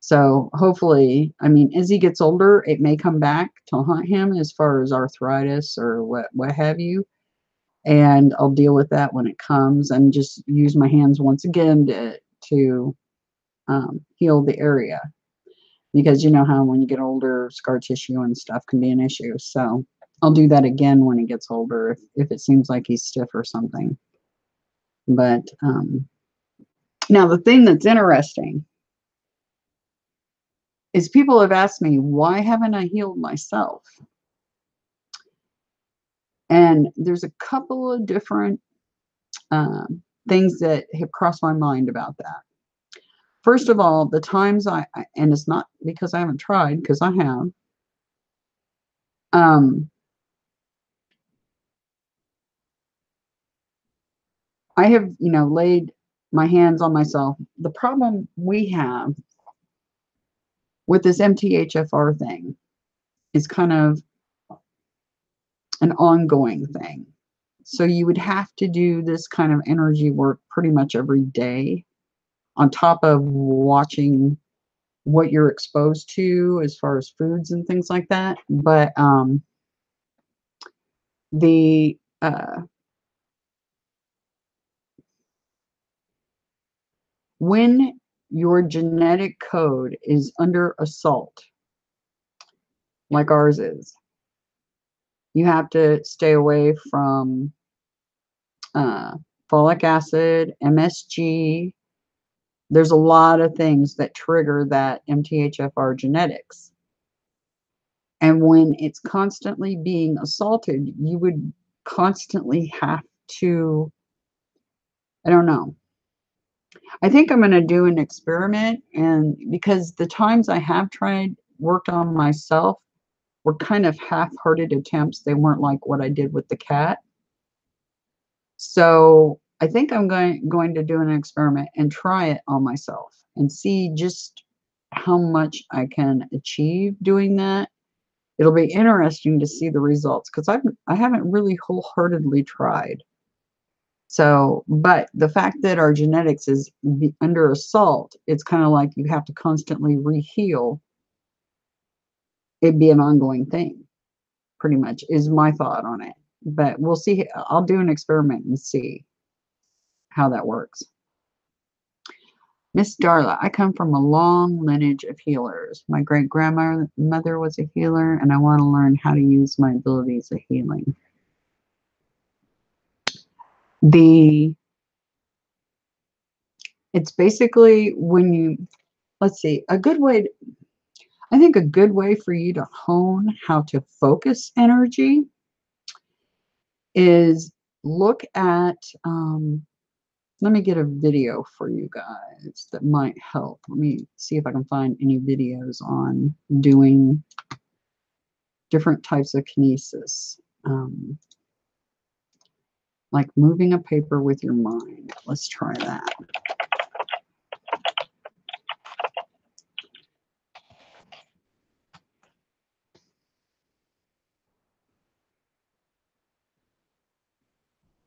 S1: So hopefully, I mean, as he gets older, it may come back to haunt him as far as arthritis or what have you. And I'll deal with that when it comes and just use my hands once again to heal the area. Because you know how when you get older, scar tissue and stuff can be an issue. So I'll do that again when he gets older if it seems like he's stiff or something. But now the thing that's interesting is people have asked me, why haven't I healed myself? And there's a couple of different things that have crossed my mind about that. First of all, the times and it's not because I haven't tried, because I have, I have, laid my hands on myself. The problem we have with this MTHFR thing is kind of an ongoing thing. So you would have to do this kind of energy work pretty much every day on top of watching what you're exposed to as far as foods and things like that. But The when your genetic code is under assault, like ours is, you have to stay away from folic acid, MSG. There's a lot of things that trigger that MTHFR genetics. And when it's constantly being assaulted, you would constantly have to, I don't know. I think I'm going to do an experiment, and because the times I have worked on myself were kind of half-hearted attempts. They weren't like what I did with the cat. So I think I'm going to do an experiment and try it on myself and see just how much I can achieve doing that. It'll be interesting to see the results because I haven't really wholeheartedly tried. So, but the fact that our genetics is under assault, it's kind of like you have to constantly reheal. It'd be an ongoing thing, pretty much, is my thought on it. But we'll see. I'll do an experiment and see how that works. Miss Darla, I come from a long lineage of healers. My great-grandmother was a healer, and I want to learn how to use my abilities of healing. It's basically when you, let's see, I think a good way for you to hone how to focus energy is look at, let me get a video for you guys that might help. Let me see if I can find any videos on doing different types of kinesis. Like moving a paper with your mind. Let's try that.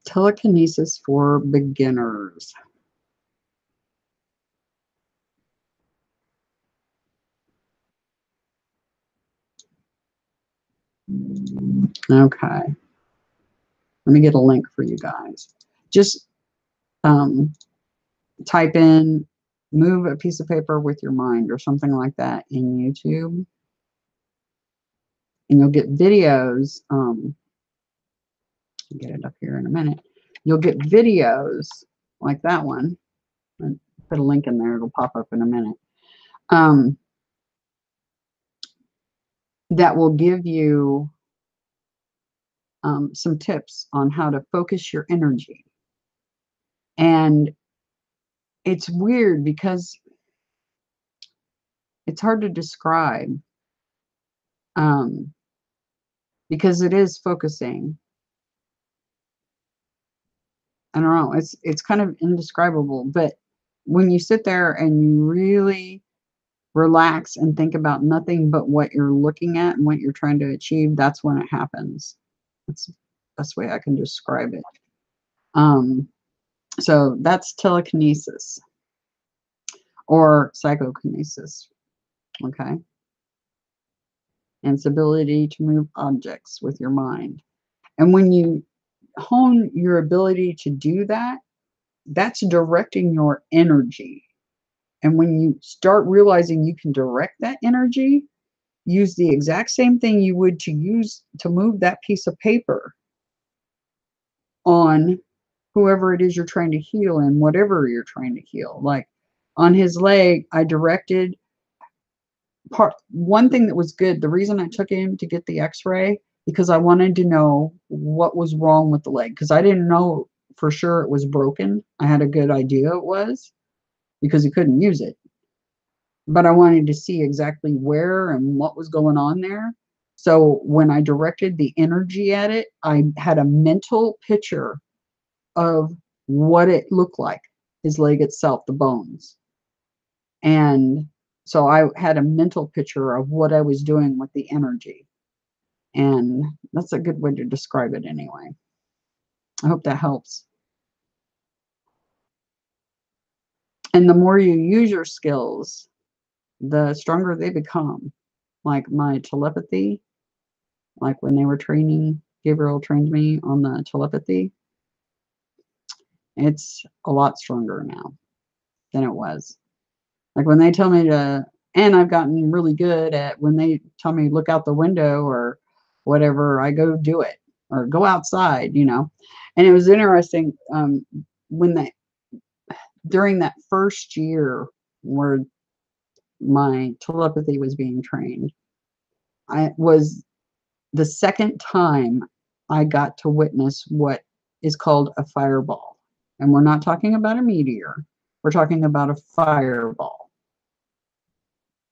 S1: Telekinesis for beginners. Okay. Let me get a link for you guys. Just type in move a piece of paper with your mind or something like that in YouTube. And you'll get videos. I'll get it up here in a minute. You'll get videos like that one. I'll put a link in there. It'll pop up in a minute. That will give you some tips on how to focus your energy. And it's weird because it's hard to describe because it is focusing. I don't know. It's kind of indescribable. But when you sit there and you really relax and think about nothing but what you're looking at and what you're trying to achieve, that's when it happens. That's the best way I can describe it. So that's telekinesis or psychokinesis. Okay. And its ability to move objects with your mind. And when you hone your ability to do that, that's directing your energy. And when you start realizing you can direct that energy, use the exact same thing you would to move that piece of paper on whoever it is you're trying to heal and whatever you're trying to heal. Like on his leg, I directed one thing that was good. The reason I took him to get the x-ray, because I wanted to know what was wrong with the leg, because I didn't know for sure it was broken. I had a good idea it was because he couldn't use it. But I wanted to see exactly where and what was going on there. So when I directed the energy at it, I had a mental picture of what it looked like, his leg itself, the bones. And so I had a mental picture of what I was doing with the energy. And that's a good way to describe it anyway. I hope that helps. And the more you use your skills, the stronger they become. Like my telepathy, like when they were training Gabriel trained me on the telepathy. It's a lot stronger now than it was. Like when they tell me to, and I've gotten really good at when they tell me look out the window or whatever, I go do it or go outside, you know. And it was interesting when they, during that first year where my telepathy was being trained, I was the second time I got to witness what is called a fireball. And we're not talking about a meteor. We're talking about a fireball.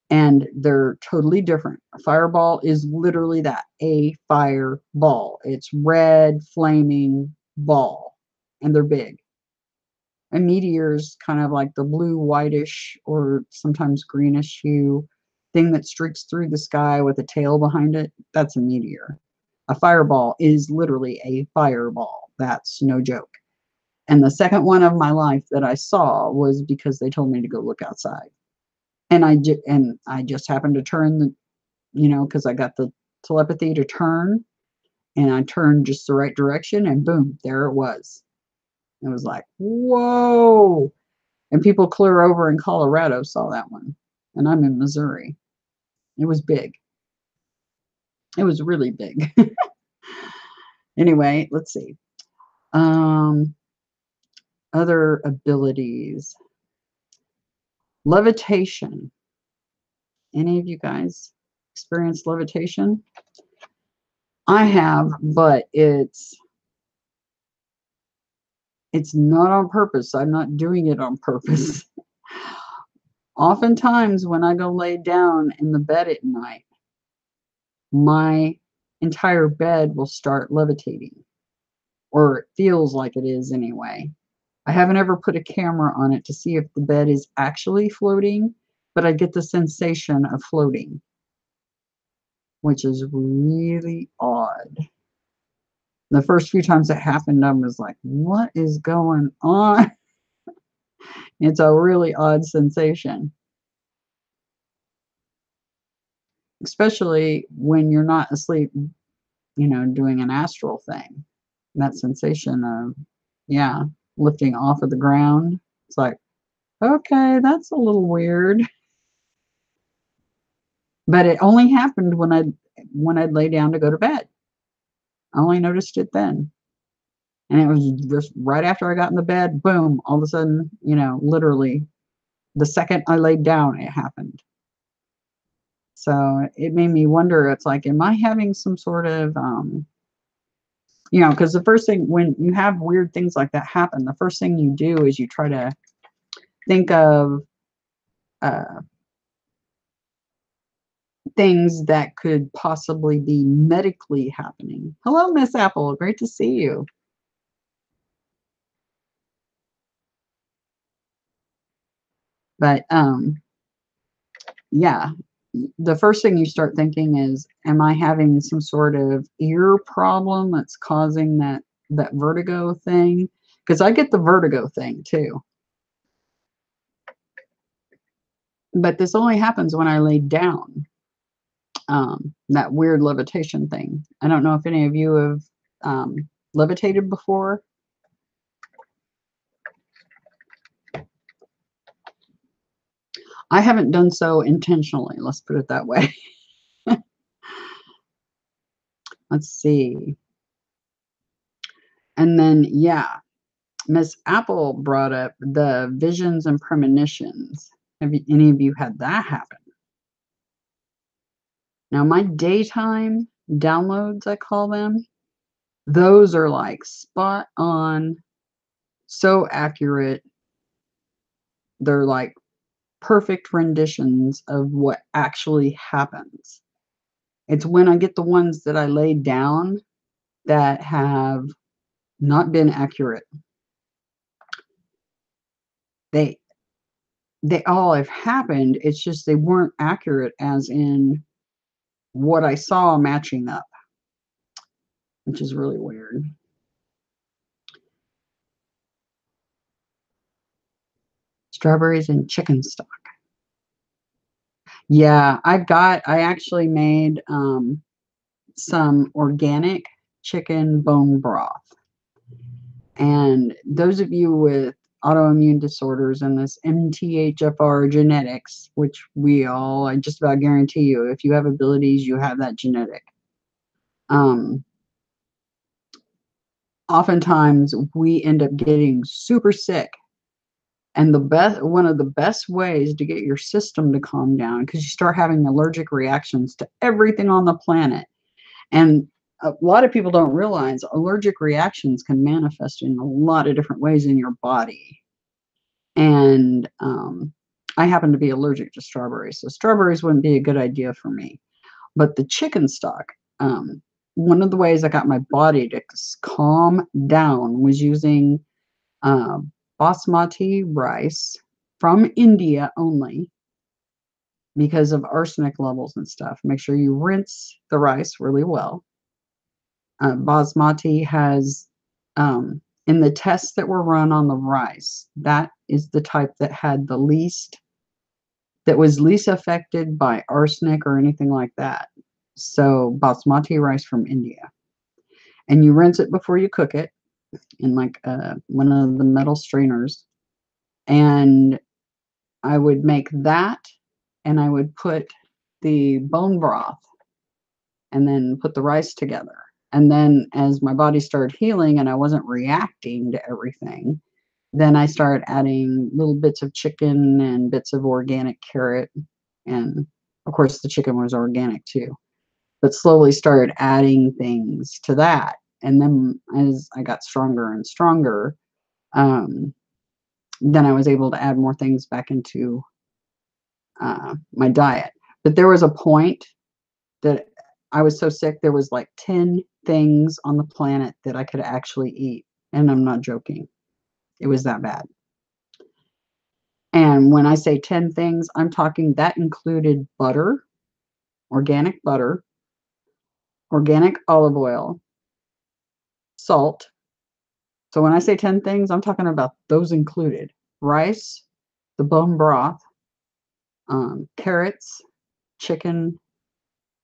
S1: And they're totally different. A fireball is literally that, a fireball. It's red, flaming ball. And they're big. A meteor is kind of like the blue, whitish, or sometimes greenish hue thing that streaks through the sky with a tail behind it. That's a meteor. A fireball is literally a fireball. That's no joke. And the second one of my life that I saw was because they told me to go look outside. And I just happened to turn the, you know, because I got the telepathy to turn, and I turned just the right direction, and boom, there it was. It was like, whoa. And people clear over in Colorado saw that one. And I'm in Missouri. It was big. It was really big. Anyway, let's see. Other abilities. Levitation. Any of you guys experienced levitation? I have, but it's not on purpose. I'm not doing it on purpose. Oftentimes when I go lay down in the bed at night, my entire bed will start levitating, or it feels like it is anyway. I haven't ever put a camera on it to see if the bed is actually floating, but I get the sensation of floating, which is really odd. The first few times it happened, I was like, what is going on? It's a really odd sensation. Especially when you're not asleep, you know, doing an astral thing. That sensation of, yeah, lifting off of the ground. It's like, okay, that's a little weird. But it only happened when I'd lay down to go to bed. I only noticed it then. And it was just right after I got in the bed, boom, all of a sudden, you know, literally the second I laid down, it happened. So it made me wonder, it's like, am I having some sort of, you know, because the first thing when you have weird things like that happen, the first thing you do is you try to think of things that could possibly be medically happening. Hello, Miss Apple. Great to see you. But yeah, the first thing you start thinking is, am I having some sort of ear problem that's causing that vertigo thing? Because I get the vertigo thing too. But this only happens when I lay down. That weird levitation thing. I don't know if any of you have levitated before. I haven't done so intentionally. Let's put it that way. Let's see. And then, yeah, Miss Apple brought up the visions and premonitions. Have any of you had that happen? Now, my daytime downloads, I call them, those are like spot on, so accurate. They're like perfect renditions of what actually happens. It's when I get the ones that I laid down that have not been accurate. They all have happened. It's just they weren't accurate as in what I saw matching up, which is really weird. Strawberries and chicken stock. Yeah, I actually made some organic chicken bone broth. And those of you with autoimmune disorders and this MTHFR genetics, which I just about guarantee you, if you have abilities, you have that genetic. Oftentimes we end up getting super sick. And one of the best ways to get your system to calm down, because you start having allergic reactions to everything on the planet. And a lot of people don't realize allergic reactions can manifest in a lot of different ways in your body. And I happen to be allergic to strawberries, so strawberries wouldn't be a good idea for me. But the chicken stock, one of the ways I got my body to calm down was using basmati rice from India only, because of arsenic levels and stuff. Make sure you rinse the rice really well. Basmati has, in the tests that were run on the rice, that is the type that was least affected by arsenic or anything like that. So basmati rice from India. And you rinse it before you cook it in like one of the metal strainers. And I would make that, and I would put the bone broth and then put the rice together. And then as my body started healing and I wasn't reacting to everything, then I started adding little bits of chicken and bits of organic carrot. And of course the chicken was organic too, but slowly started adding things to that. And then as I got stronger and stronger, then I was able to add more things back into my diet. But there was a point that I was so sick, there was like 10 things on the planet that I could actually eat. And I'm not joking. It was that bad. And when I say 10 things, I'm talking that included butter, organic olive oil, salt. So when I say 10 things, I'm talking about those included: rice, the bone broth, carrots, chicken,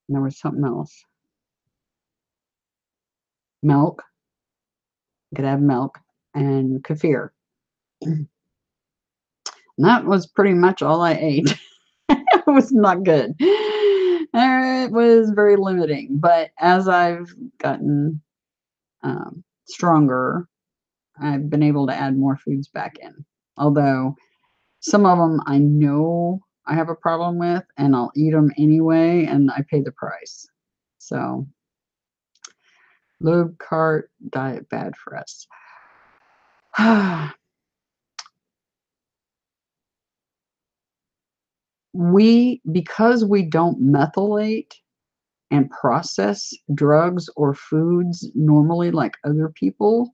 S1: and there was something else. Milk. You could have milk and kefir. And that was pretty much all I ate. It was not good. It was very limiting. But as I've gotten stronger, I've been able to add more foods back in. Although some of them I know I have a problem with, and I'll eat them anyway, and I pay the price. So low carb diet bad for us. Because we don't methylate and process drugs or foods normally like other people,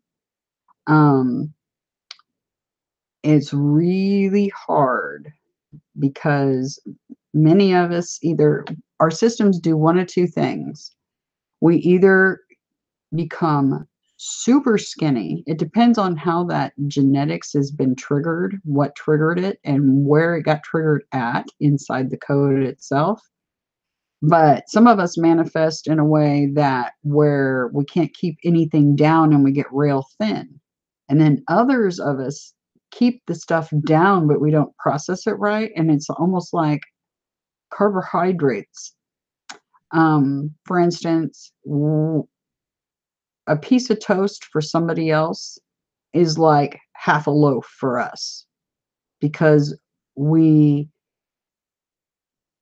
S1: it's really hard, because many of us, either our systems do one of two things. We either become super skinny. It depends on how that genetics has been triggered, what triggered it, and where it got triggered at inside the code itself. But some of us manifest in a way that where we can't keep anything down and we get real thin. And then others of us keep the stuff down, but we don't process it right. And it's almost like carbohydrates. For instance, a piece of toast for somebody else is like half a loaf for us, because we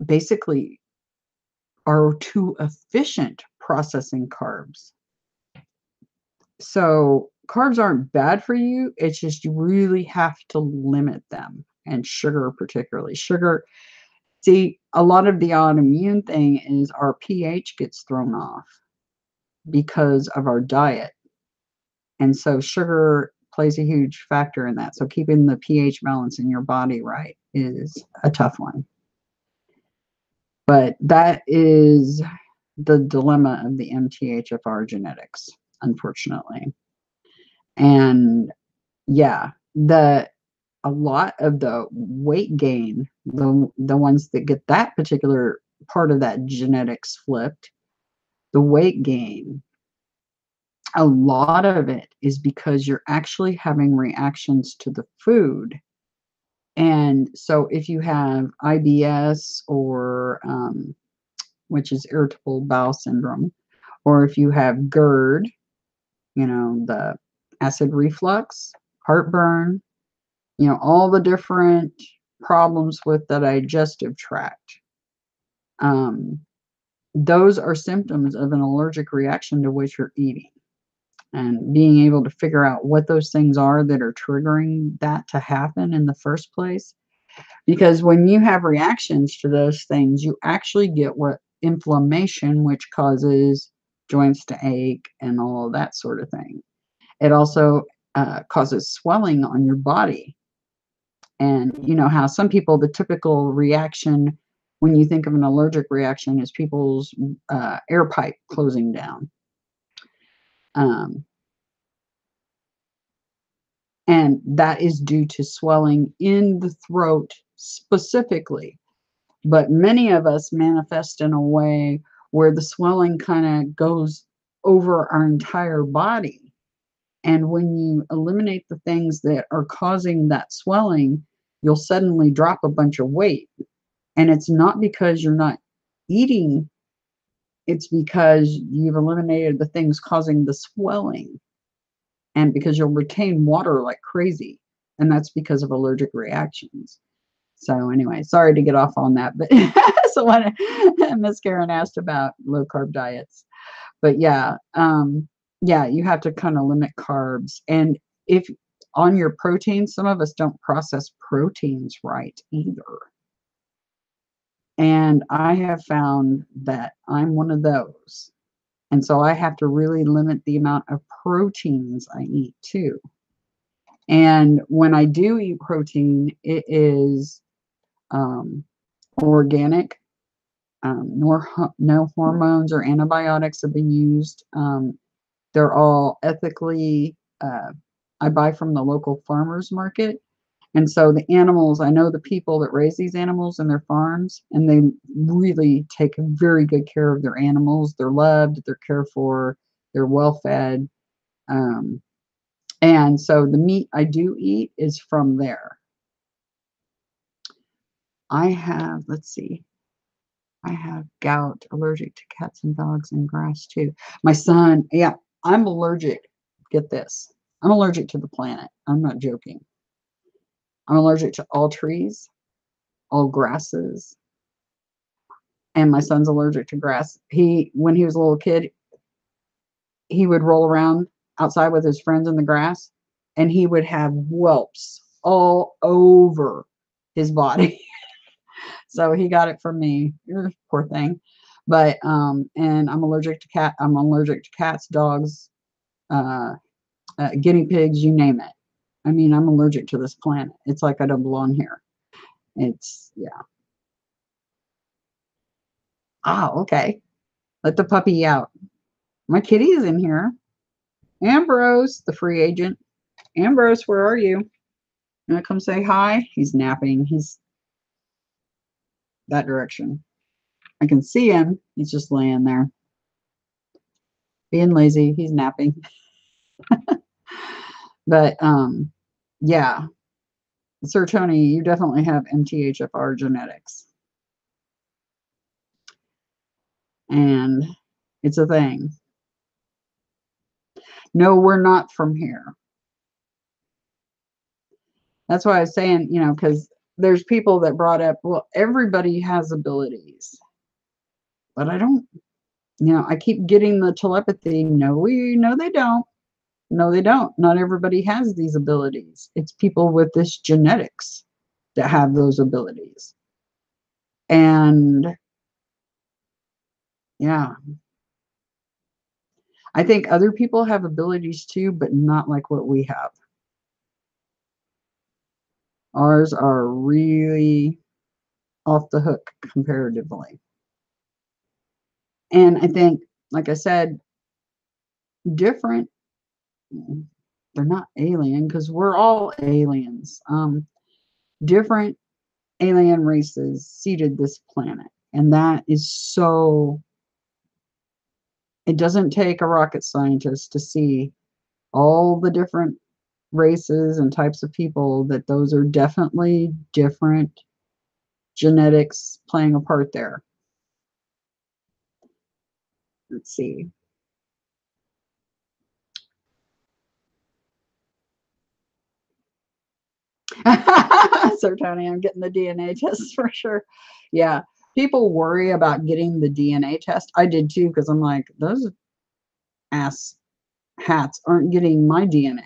S1: basically are too efficient processing carbs. So carbs aren't bad for you. It's just you really have to limit them. And sugar, particularly. Sugar, see, a lot of the autoimmune thing is our pH gets thrown off because of our diet. And so sugar plays a huge factor in that. So keeping the pH balance in your body right is a tough one. But that is the dilemma of the MTHFR genetics, unfortunately. And yeah, a lot of the weight gain, the ones that get that particular part of that genetics flipped, the weight gain a lot of it is because you're actually having reactions to the food. And so if you have IBS or which is irritable bowel syndrome, or if you have GERD, the acid reflux, heartburn, all the different problems with the digestive tract. Those are symptoms of an allergic reaction to what you're eating. And being able to figure out what those things are that are triggering that to happen in the first place. Because when you have reactions to those things, you actually get what inflammation, which causes joints to ache and all of that sort of thing. It also causes swelling on your body. And you know how some people, the typical reaction when you think of an allergic reaction is people's air pipe closing down. And that is due to swelling in the throat specifically. But many of us manifest in a way where the swelling kind of goes over our entire body. And when you eliminate the things that are causing that swelling, you'll suddenly drop a bunch of weight. And it's not because you're not eating, it's because you've eliminated the things causing the swelling. And because you'll retain water like crazy. And that's because of allergic reactions. So anyway, sorry to get off on that, but so when Miss Karen asked about low carb diets, but yeah, you have to kind of limit carbs. And if on your proteins, some of us don't process proteins right either. And I have found that I'm one of those. And so I have to really limit the amount of proteins I eat too. And when I do eat protein, it is organic. No hormones or antibiotics have been used. They're all ethically, I buy from the local farmers market. And so the animals, I know the people that raise these animals in their farms, and they really take very good care of their animals. They're loved, they're cared for, they're well fed. And so the meat I do eat is from there. I have, let's see, I have gout, allergic to cats and dogs and grass too. My son, yeah, I'm allergic. Get this. I'm allergic to the planet. I'm not joking. I'm allergic to all trees, all grasses, and my son's allergic to grass. When he was a little kid, he would roll around outside with his friends in the grass, and he would have whelps all over his body. So he got it from me. Poor thing. But and I'm allergic to cats, dogs, guinea pigs, you name it. I mean, I'm allergic to this planet. It's like I don't belong here. Yeah. Oh, okay. Let the puppy out. My kitty is in here. Ambrose, the free agent. Ambrose, where are you? You want to come say hi? He's napping. He's that direction. I can see him. He's just laying there. Being lazy. He's napping. But yeah. Sir Tony, you definitely have MTHFR genetics. And it's a thing. No, we're not from here. That's why I was saying, because there's people that brought up, well, everybody has abilities. But I don't, I keep getting the telepathy. No, they don't. No, they don't. Not everybody has these abilities. It's people with this genetics that have those abilities. And yeah, I think other people have abilities too, but not like what we have. Ours are really off the hook comparatively. And I think, like I said, different. They're not alien because we're all aliens. Different alien races seeded this planet. And that is so It doesn't take a rocket scientist to see all the different races and types of people, that those are definitely different genetics playing a part there. Let's see. So Tony, I'm getting the DNA test for sure. Yeah. People worry about getting the DNA test. I did too, because I'm like, those ass hats aren't getting my DNA.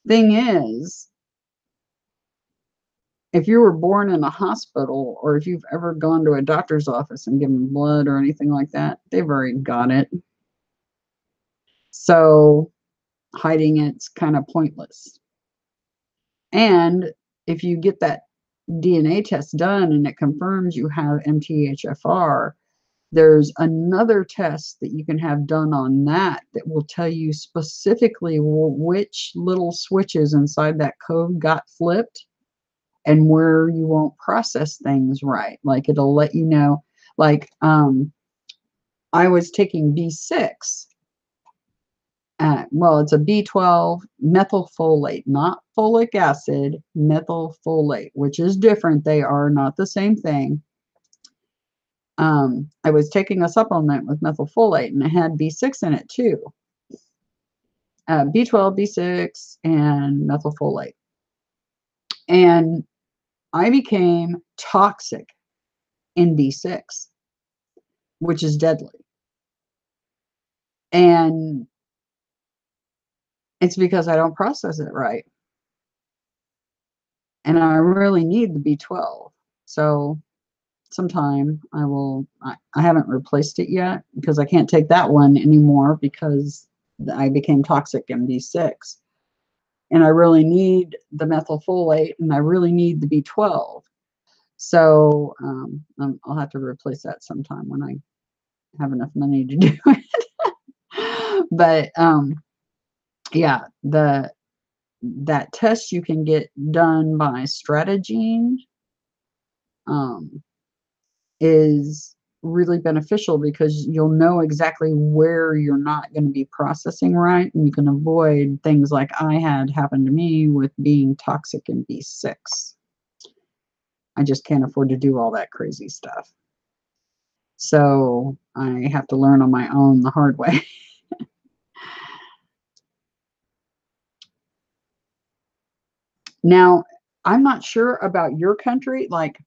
S1: Thing is, if you were born in a hospital, or if you've ever gone to a doctor's office and given blood or anything like that, they've already got it. So hiding it's kind of pointless. And if you get that DNA test done and it confirms you have MTHFR, there's another test that you can have done on that that will tell you specifically which little switches inside that code got flipped and where you won't process things right. Like it'll let you know, like I was taking B6. Well, it's a B12 methylfolate, not folic acid, methylfolate, which is different. They are not the same thing. I was taking a supplement with methylfolate, and it had B6 in it too. B12, B6, and methylfolate. And I became toxic in B6, which is deadly. And it's because I don't process it right. And I really need the B12. So sometime I haven't replaced it yet, because I can't take that one anymore because I became toxic in B6. And I really need the methylfolate, and I really need the B12. So I'll have to replace that sometime when I have enough money to do it. But yeah, that test you can get done by Strategene is really beneficial, because you'll know exactly where you're not going to be processing right, and you can avoid things like I had happen to me with being toxic in B6. I just can't afford to do all that crazy stuff. So I have to learn on my own the hard way. Now, I'm not sure about your country. Like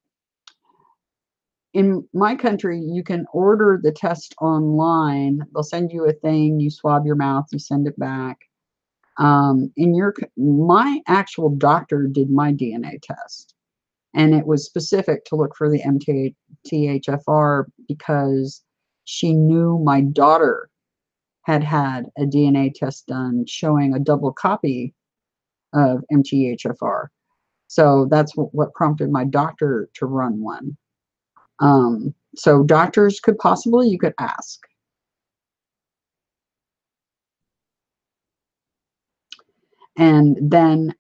S1: in my country, you can order the test online. They'll send you a thing, you swab your mouth, you send it back. My actual doctor did my DNA test, and it was specific to look for the MTHFR, because she knew my daughter had had a DNA test done showing a double copy of MTHFR. So that's what prompted my doctor to run one. So doctors you could ask. And then,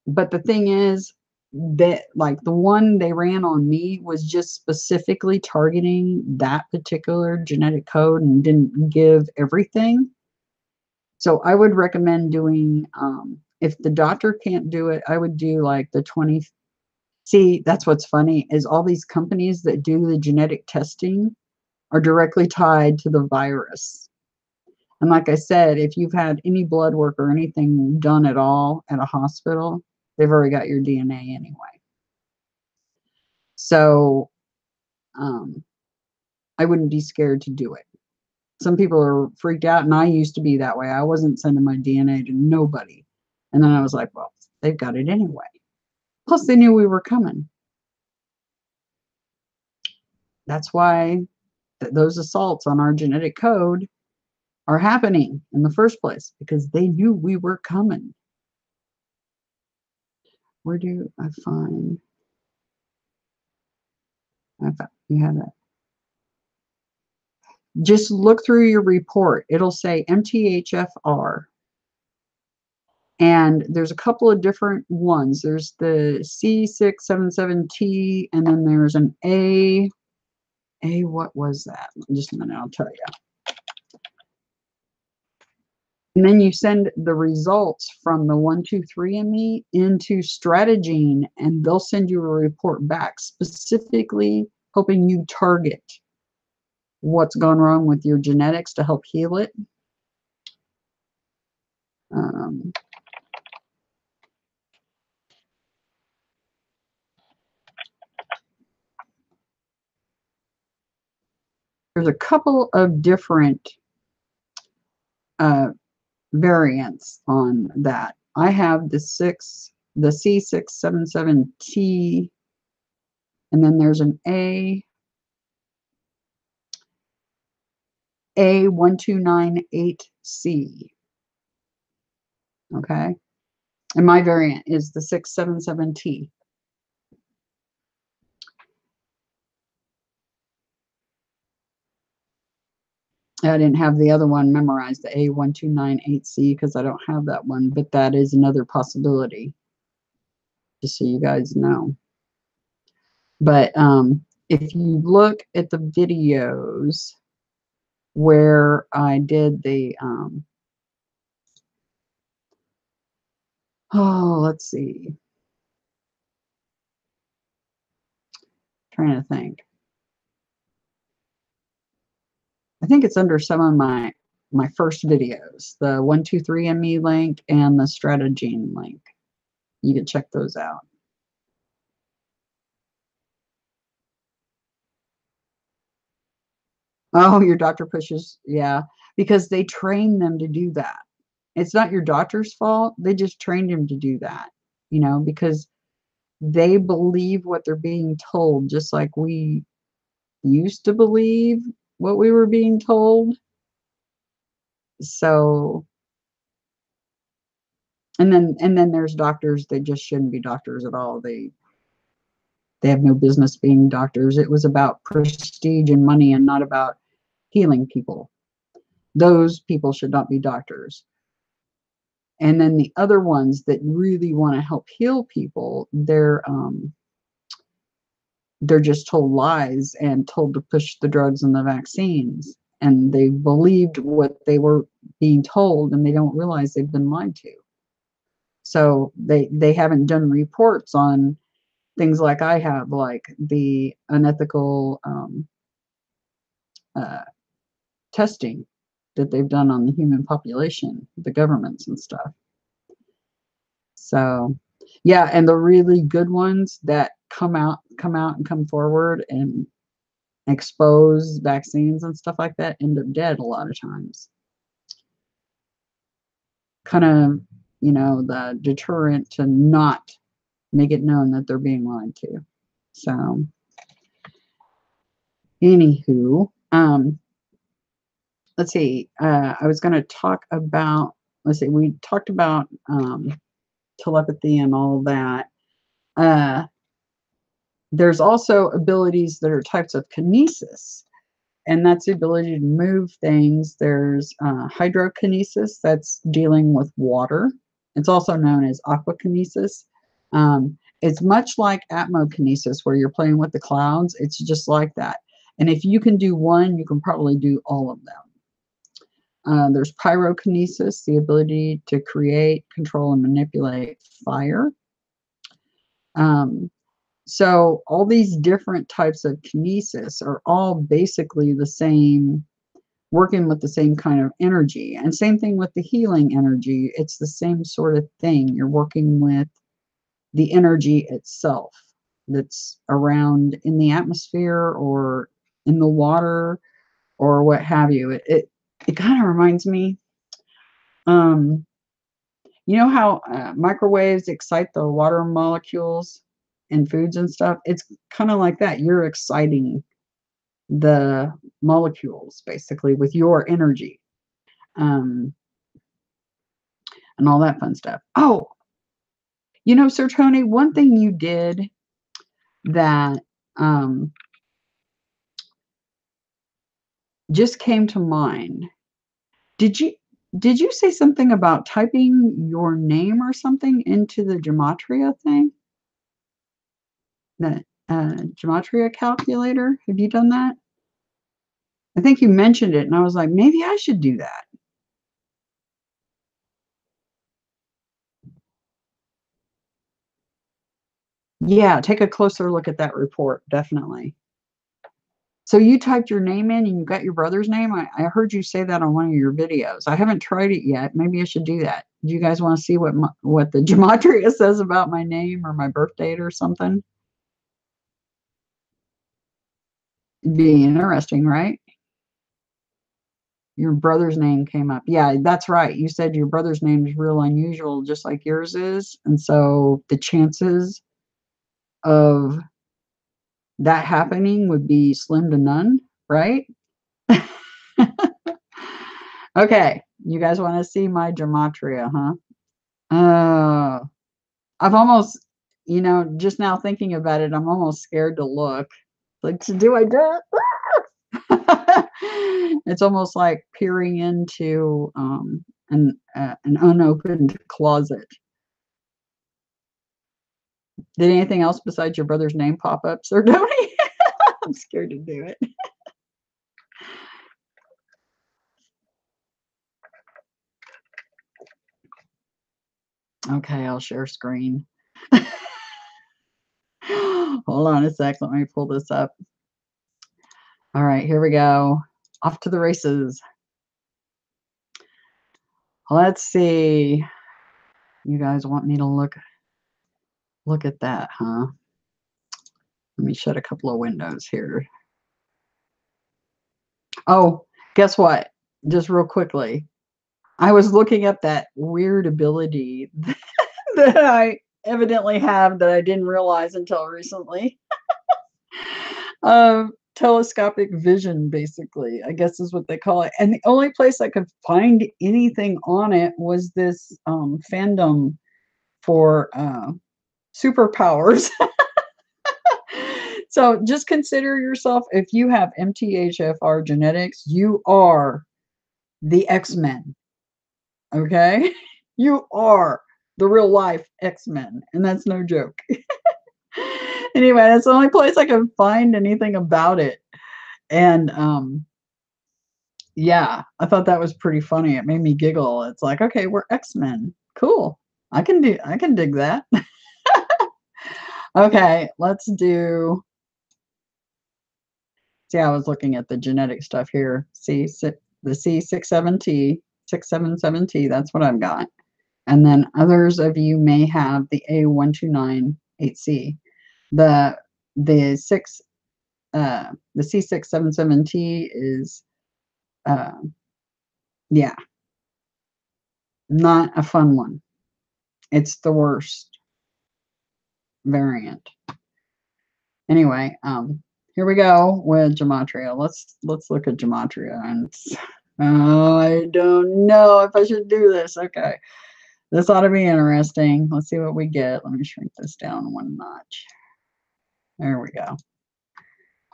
S1: but the thing is that like the one they ran on me was just specifically targeting that particular genetic code and didn't give everything. So I would recommend doing, if the doctor can't do it, I would do like the 20. See, that's what's funny, is all these companies that do the genetic testing are directly tied to the virus. And like I said, if you've had any blood work or anything done at all at a hospital, they've already got your DNA anyway. So I wouldn't be scared to do it. Some people are freaked out, and I used to be that way. I wasn't sending my DNA to nobody. And then I was like, well, they've got it anyway. Plus, they knew we were coming. That's why those assaults on our genetic code are happening in the first place, because they knew we were coming. Where do I find? You have that. Just look through your report. It'll say MTHFR. And there's a couple of different ones. There's the C677T, and then there's an A. What was that? Just a minute, I'll tell you. And then you send the results from the 123andMe into Strategene, and they'll send you a report back specifically helping you target what's gone wrong with your genetics to help heal it. There's a couple of different variants on that. I have the C677T, and then there's an A1298C. Okay. And my variant is the 677T. I didn't have the other one memorized, the A1298C, because I don't have that one, but that is another possibility, just so you guys know. But if you look at the videos where I did the, let's see. Trying to think. I think it's under some of my first videos, the 123andMe link and the Strategene link. You can check those out. Oh, your doctor pushes, yeah, because they train them to do that. It's not your doctor's fault. They just trained him to do that, you know, because they believe what they're being told, just like we used to believe what we were being told. So, and then there's doctors that just shouldn't be doctors at all. They have no business being doctors. It was about prestige and money and not about healing people. Those people should not be doctors. And then the other ones that really want to help heal people, they're just told lies and told to push the drugs and the vaccines. And they believed what they were being told, and they don't realize they've been lied to. So they haven't done reports on things like I have, like the unethical testing that they've done on the human population, the governments and stuff. So, yeah, and the really good ones that come out and come forward and expose vaccines and stuff like that end up dead a lot of times. Kind of, you know, the deterrent to not make it known that they're being lied to. So, anywho, let's see. I was going to talk about. Let's see. We talked about telepathy and all that. There's also abilities that are types of kinesis, and that's the ability to move things. There's hydrokinesis, that's dealing with water. It's also known as aquakinesis. It's much like atmokinesis, where you're playing with the clouds. It's just like that. And if you can do one, you can probably do all of them. There's pyrokinesis, the ability to create, control, and manipulate fire. So all these different types of kinesis are all basically the same, working with the same kind of energy. And same thing with the healing energy. It's the same sort of thing. You're working with the energy itself that's around in the atmosphere or in the water or what have you. It kind of reminds me, you know how microwaves excite the water molecules in foods and stuff? It's kind of like that. You're exciting the molecules basically with your energy, and all that fun stuff. Oh, you know, Sir Tony, one thing you did that just came to mind. Did you say something about typing your name or something into the gematria thing? The gematria calculator? Have you done that? I think you mentioned it, and I was like, maybe I should do that. Yeah, take a closer look at that report, definitely. So you typed your name in and you got your brother's name? I heard you say that on one of your videos. I haven't tried it yet. Maybe I should do that. Do you guys want to see what the gematria says about my name or my birth date or something? It'd be interesting, right? Your brother's name came up. Yeah, that's right. You said your brother's name is real unusual, just like yours is. And so the chances of that happening would be slim to none, right? Okay, you guys want to see my gematria, huh? I've almost, just now thinking about it, I'm almost scared to look. Like, do I do it? It's almost like peering into an unopened closet. Did anything else besides your brother's name pop up, Sir Tony? I'm scared to do it. Okay, I'll share screen. Hold on a sec. Let me pull this up. All right, here we go. Off to the races. Let's see. You guys want me to look at that, huh? Let me shut a couple of windows here. Oh, guess what? Just real quickly. I was looking up that weird ability that I evidently have that I didn't realize until recently. Telescopic vision, basically, I guess is what they call it. And the only place I could find anything on it was this fandom for superpowers. So just consider yourself, if you have MTHFR genetics, you are the X-Men. Okay? You are the real life X-Men, and that's no joke. Anyway, that's the only place I could find anything about it. And yeah, I thought that was pretty funny. It made me giggle. It's like, okay, we're X-Men. Cool. I can dig that. Okay, let's do. See, I was looking at the genetic stuff here. See, the C67T, 677T, that's what I've got. And then others of you may have the A1298C. The C677T is yeah, not a fun one. It's the worst variant. Anyway, here we go with gematria. Let's look at gematria. And oh, I don't know if I should do this. Okay, this ought to be interesting. Let's see what we get. Let me shrink this down one notch. There we go.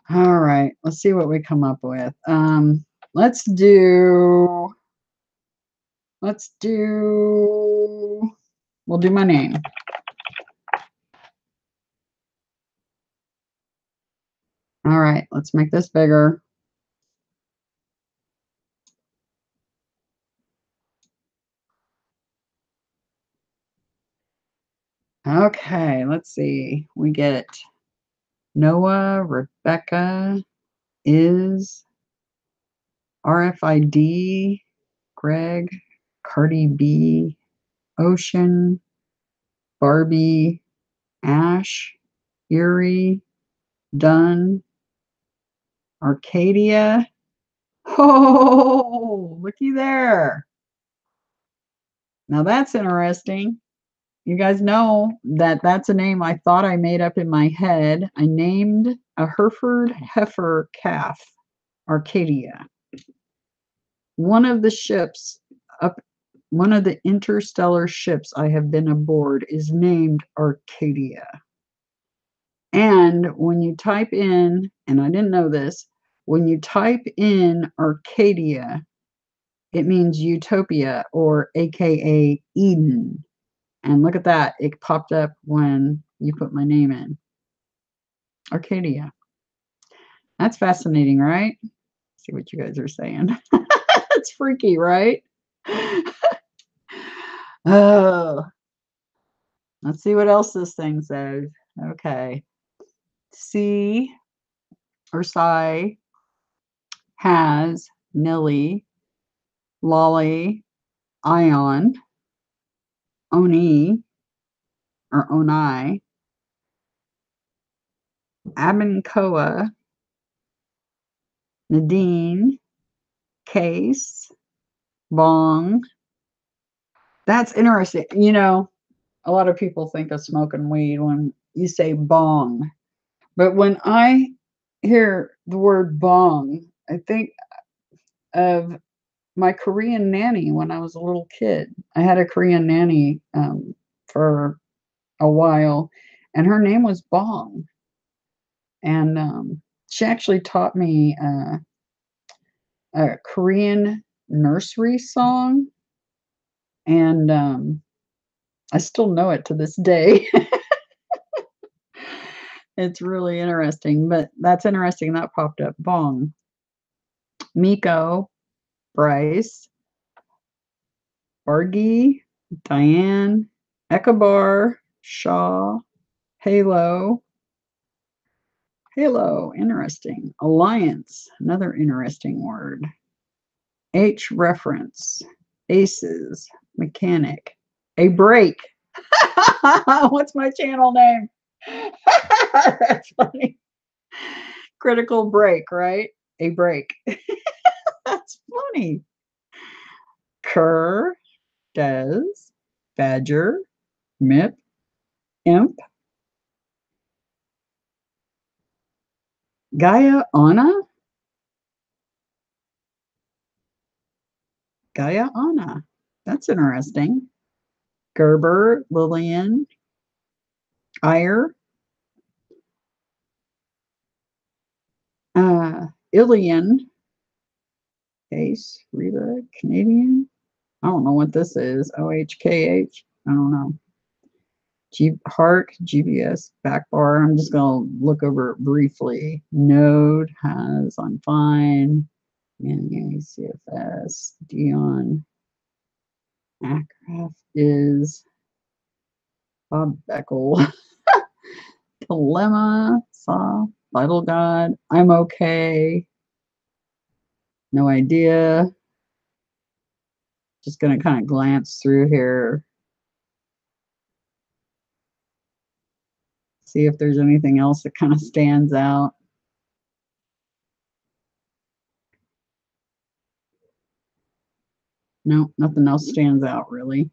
S1: All right, let's see what we come up with. Let's do. We'll do my name. All right, let's make this bigger. Okay, let's see. We get Noah, Rebecca, is RFID, Greg, Cardi B, Ocean, Barbie, Ash, Erie, Dunn, Arcadia. Oh, looky there. Now that's interesting. You guys know that that's a name I thought I made up in my head. I named a Hereford heifer calf Arcadia. One of the ships up, one of the interstellar ships I have been aboard is named Arcadia. And when you type in, and I didn't know this, when you type in Arcadia, it means utopia, or AKA Eden. And look at that, it popped up when you put my name in. Arcadia. That's fascinating, right? See what you guys are saying. That's freaky, right? Oh, let's see what else this thing says. Okay. C or Psi has Nilly, Lolly, Ion, Oni or Onai, Abencoa, Nadine, Case, Bong. That's interesting. You know, a lot of people think of smoking weed when you say bong. But when I hear the word bong, I think of my Korean nanny when I was a little kid. I had a Korean nanny for a while, and her name was Bong. And she actually taught me a Korean nursery song, and I still know it to this day. It's really interesting, but that's interesting. That popped up. Bong. Miko, Bryce, Bargy, Diane, Ekabar, Shaw, Halo. Halo, interesting. Alliance, another interesting word. H reference, aces, mechanic, a break. What's my channel name? That's funny. Critical break, right? A break. That's funny. Cur, Des, Badger, Mip, Imp, Gaia Anna. Gaia Anna. That's interesting. Gerber, Lillian, Ire, Ilian, Case, Reba, Canadian. I don't know what this is. OHKH. I don't know. Heart, GBS, backbar. I'm just going to look over it briefly. Node has, I'm fine. CFS, Dion. Aircraft is Bob Beckel. Dilemma, Saw, Vital God. I'm okay. No idea. Just going to kind of glance through here. See if there's anything else that kind of stands out. No, nothing else stands out really.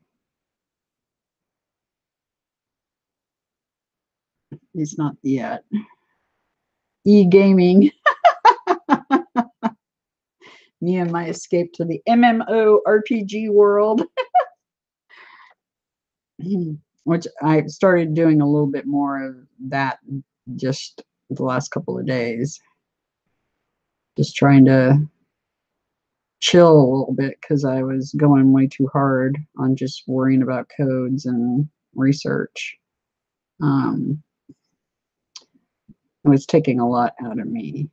S1: At least not yet. E-gaming. Me and my escape to the MMO RPG world. Which I started doing a little bit more of that just the last couple of days. Just trying to chill a little bit because I was going way too hard on just worrying about codes and research. It was taking a lot out of me.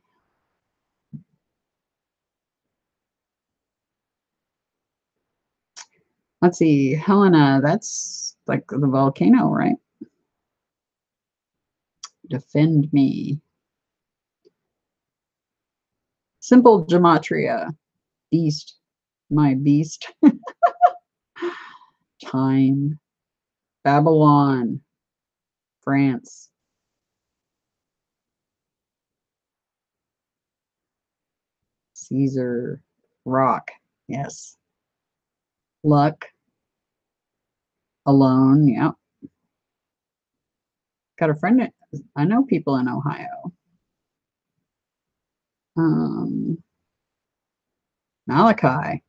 S1: Let's see, Helena, that's like the volcano, right? Defend me. Simple gematria. Beast. My beast. Time. Babylon. France. Caesar. Rock. Yes. Luck. Alone. Yep. Got a friend. I know people in Ohio. Malachi.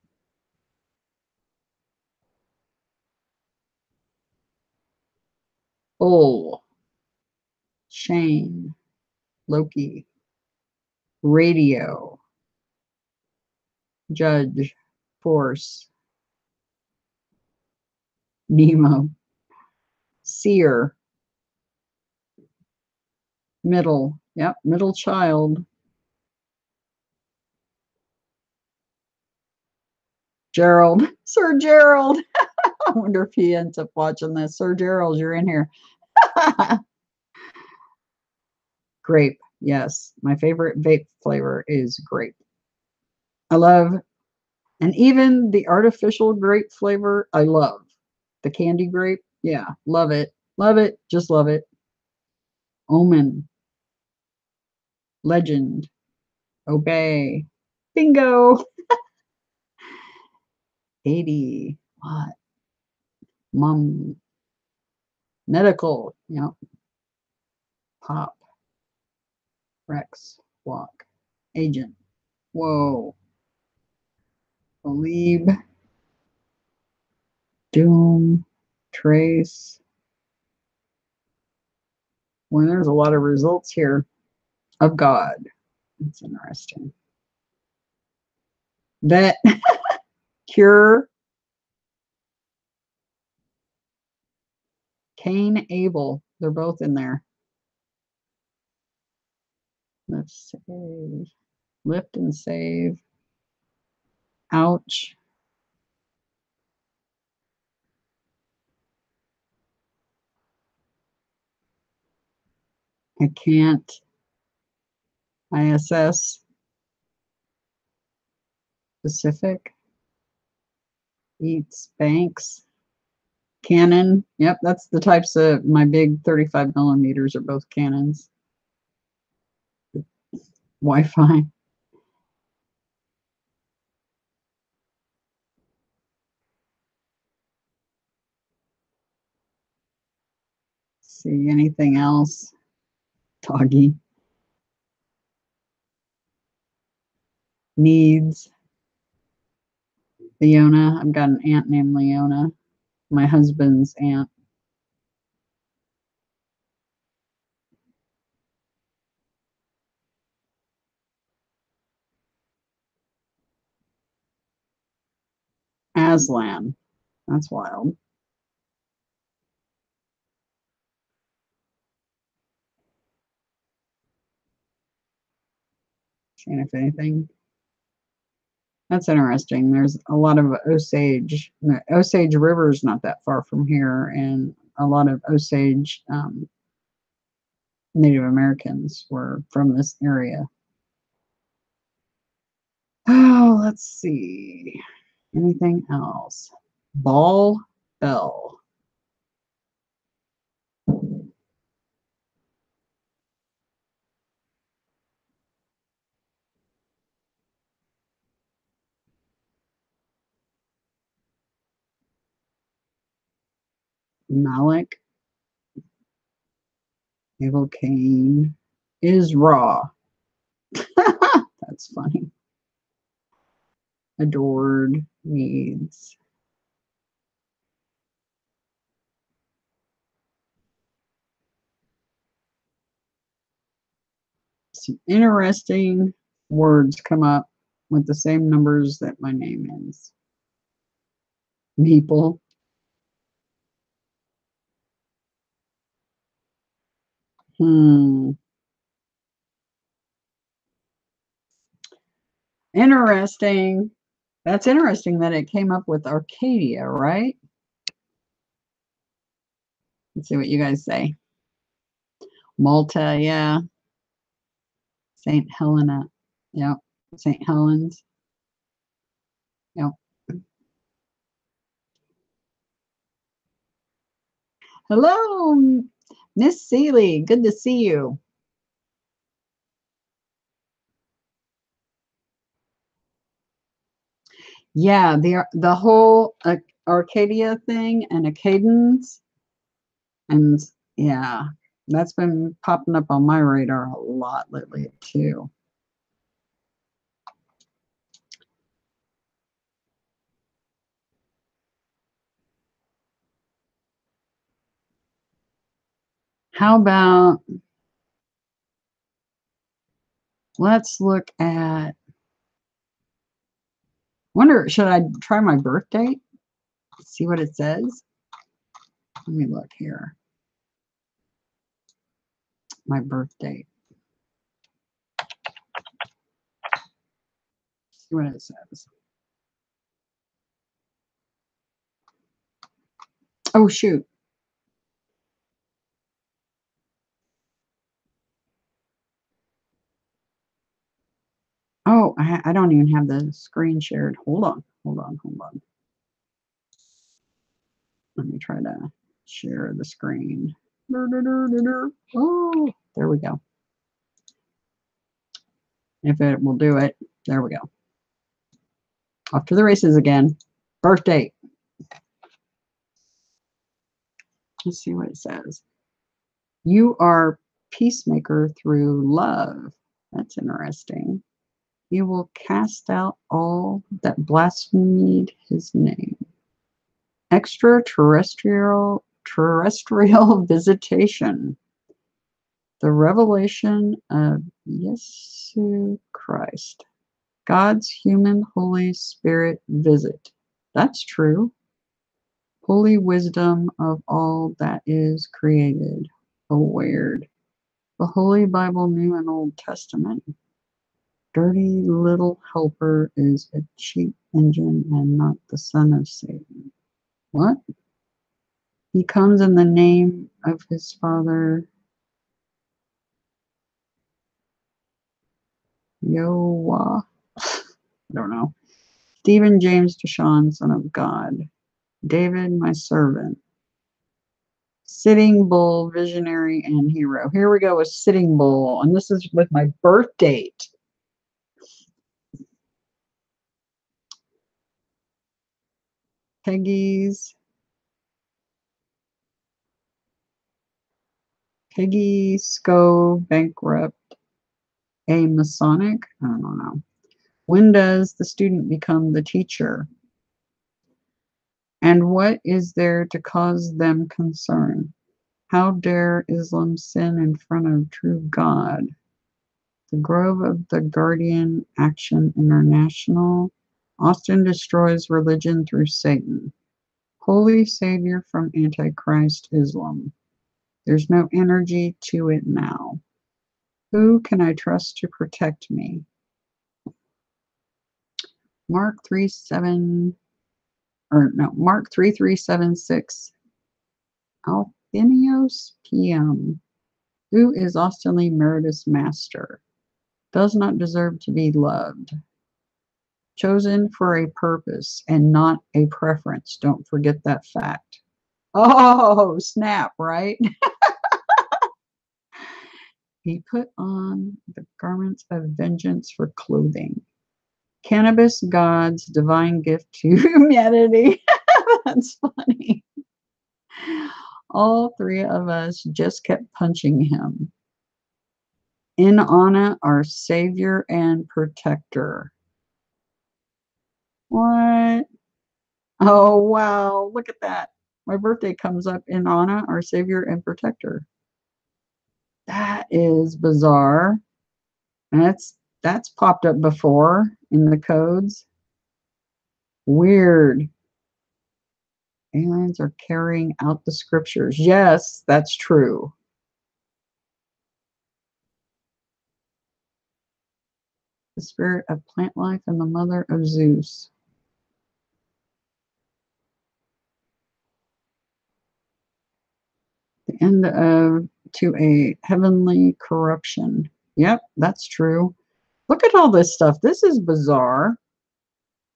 S1: Bull. Shane. Loki. Radio. Judge. Force. Nemo. Seer. Middle. Yep. Middle child. Gerald. Sir Gerald. I wonder if he ends up watching this. Sir Gerald, you're in here. Grape. Yes. My favorite vape flavor is grape. I love, and even the artificial grape flavor, I love. The candy grape. Yeah. Love it. Love it. Just love it. Omen. Legend. Obey. Bingo. 80. What? Mum. Medical. Yep. Pop. Rex. Walk. Agent. Whoa. Believe. Doom. Trace. Well, there's a lot of results here. Of God. That's interesting. Vet. Cure. Cain. Abel. They're both in there. Let's save. Lift and save. Ouch. I can't. ISS. Pacific. Eats. Banks. Canon. Yep, that's the types of my big 35 millimeters are both Canons. Wi-Fi. See anything else? Doggy. Needs. Leona. I've got an aunt named Leona. My husband's aunt. Aslan. That's wild. Seeing if anything. That's interesting. There's a lot of Osage. The Osage River is not that far from here, and a lot of Osage Native Americans were from this area. Oh, let's see. Anything else? Ball Bell. Malik. Abel Cain is raw. That's funny. Adored. Needs. Some interesting words come up with the same numbers that my name is. Meeple. Interesting. That's interesting that it came up with Arcadia, right? Let's see what you guys say. Malta, yeah. St. Helena. Yep. St. Helens. Yep. Hello, Miss Seeley. Good to see you. Yeah, the whole Arcadia thing and Acadians, and yeah, that's been popping up on my radar a lot lately too. How about let's look at, wonder, should I try my birth date? See what it says. Let me look here. My birth date. See what it says. Oh, shoot. Oh, I don't even have the screen shared. Hold on. Hold on. Hold on. Let me try to share the screen. Oh, there we go. If it will do it, there we go. Off to the races again. Birth date. Let's see what it says. You are peacemaker through love. That's interesting. You will cast out all that blasphemed his name. Extraterrestrial visitation. The revelation of Yesu Christ. God's human Holy Spirit visit. That's true. Holy wisdom of all that is created. Oh, weird. The Holy Bible, New and Old Testament. Dirty little helper is a cheap engine and not the son of Satan. What? He comes in the name of his father, Yahweh. I don't know. Stephen James Deshawn, son of God. David, my servant. Sitting Bull, visionary and hero. Here we go with Sitting Bull, and this is with my birth date. Peggy Sco bankrupt. A Masonic? I don't know. When does the student become the teacher? And what is there to cause them concern? How dare Islam sin in front of true God? The Grove of the Guardian Action International. Austin destroys religion through Satan. Holy Savior from Antichrist Islam. There's no energy to it now. Who can I trust to protect me? Mark 3376. Alphinios PM. Who is Austin Lee Meredith's master? Does not deserve to be loved. Chosen for a purpose and not a preference. Don't forget that fact. Oh, snap, right? He put on the garments of vengeance for clothing. Cannabis God's divine gift to humanity. That's funny. All three of us just kept punching him. In honor, our Savior and Protector. What? Oh, wow. Look at that. My birthday comes up in honor, our Savior and Protector. That is bizarre. And that's popped up before in the codes. Weird. Aliens are carrying out the scriptures. Yes, that's true. The spirit of plant life and the mother of Zeus. The end of to a heavenly corruption. Yep, that's true. Look at all this stuff. This is bizarre.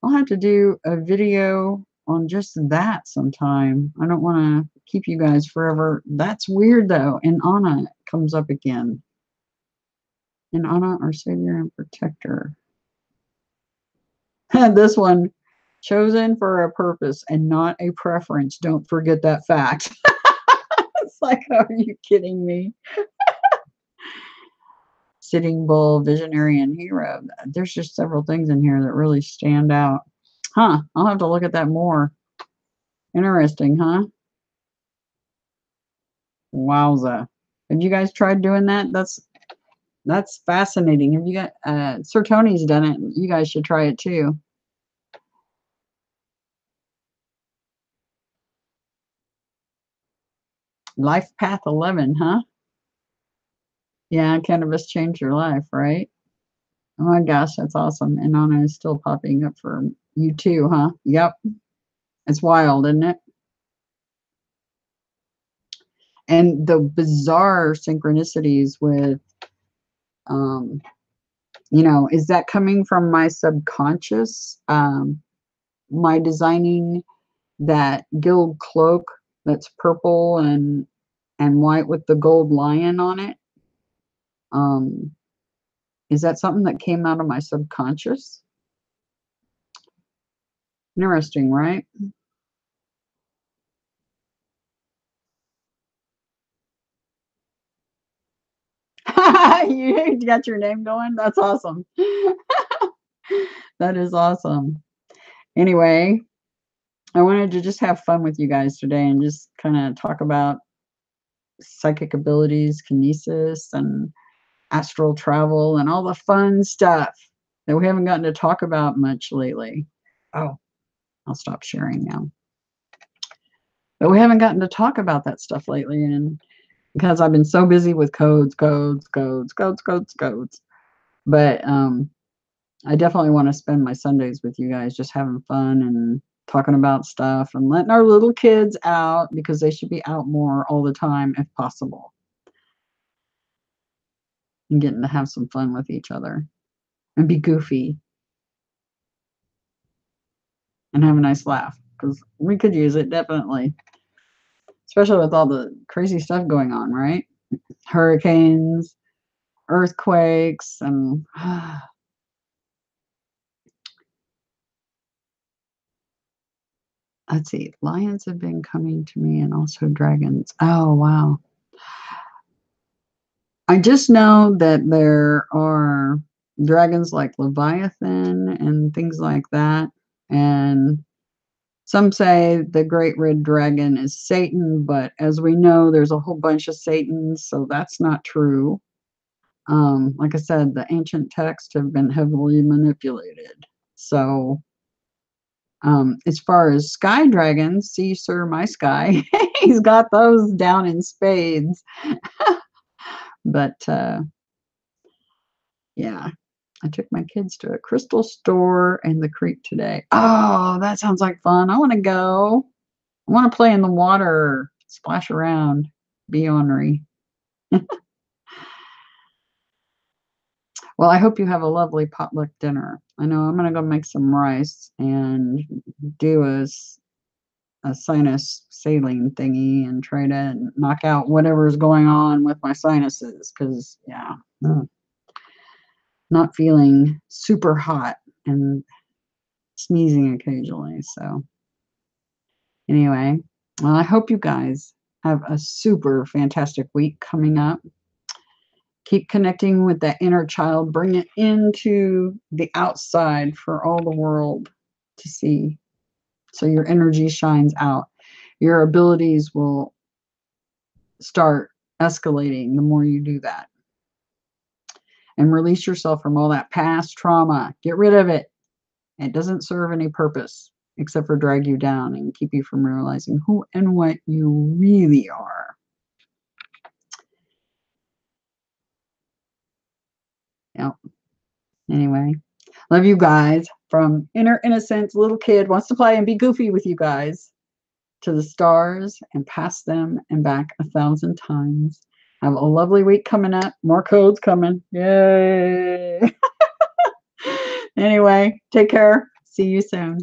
S1: I'll have to do a video on just that sometime. I don't want to keep you guys forever. That's weird though. And Anna comes up again. And Anna, our Savior and Protector. This one, chosen for a purpose and not a preference. Don't forget that fact. It's like, are you kidding me? Sitting Bull, visionary, and hero. There's just several things in here that really stand out. Huh, I'll have to look at that more. Interesting, huh? Wowza. Have you guys tried doing that? That's fascinating. Have you got Sir Tony's done it? You guys should try it too. Life Path 11, huh? Yeah, cannabis changed your life, right? Oh my gosh, that's awesome. And Anna is still popping up for you too, huh? Yep. It's wild, isn't it? and the bizarre synchronicities with, you know, is that coming from my subconscious? My designing that guild cloak that's purple and white with the gold lion on it. Is that something that came out of my subconscious? Interesting, right? You got your name going? That's awesome. That is awesome. Anyway, I wanted to just have fun with you guys today and just kind of talk about psychic abilities, kinesis, and astral travel, and all the fun stuff that we haven't gotten to talk about much lately. Oh, I'll stop sharing now. But we haven't gotten to talk about that stuff lately, and because I've been so busy with codes. But I definitely want to spend my Sundays with you guys just having fun and talking about stuff and letting our little kids out, because they should be out more all the time if possible, and getting to have some fun with each other and be goofy and have a nice laugh, because we could use it, definitely, especially with all the crazy stuff going on, right? Hurricanes, earthquakes, and let's see, lions have been coming to me, and also dragons. Oh, wow. I just know that there are dragons like Leviathan and things like that. And some say the great red dragon is Satan, but as we know, there's a whole bunch of Satans, so that's not true. Like I said, the ancient texts have been heavily manipulated. So, as far as sky dragons, see, sir, my sky, he's got those down in spades. But yeah, I took my kids to a crystal store in the creek today. Oh, that sounds like fun. I want to go. I want to play in the water, splash around, be ornery. Well, I hope you have a lovely potluck dinner. I know I'm going to go make some rice and do a sinus saline thingy and try to knock out whatever's going on with my sinuses, because, yeah, not feeling super hot and sneezing occasionally. So, anyway, well, I hope you guys have a super fantastic week coming up. Keep connecting with that inner child. Bring it into the outside for all the world to see. So your energy shines out. Your abilities will start escalating the more you do that. And release yourself from all that past trauma. Get rid of it. It doesn't serve any purpose except for drag you down and keep you from realizing who and what you really are. Yep. Anyway, love you guys. From inner innocence, little kid wants to play and be goofy with you guys, to the stars and past them and back 1,000 times. Have a lovely week coming up. More codes coming. Yay. Anyway, take care. See you soon.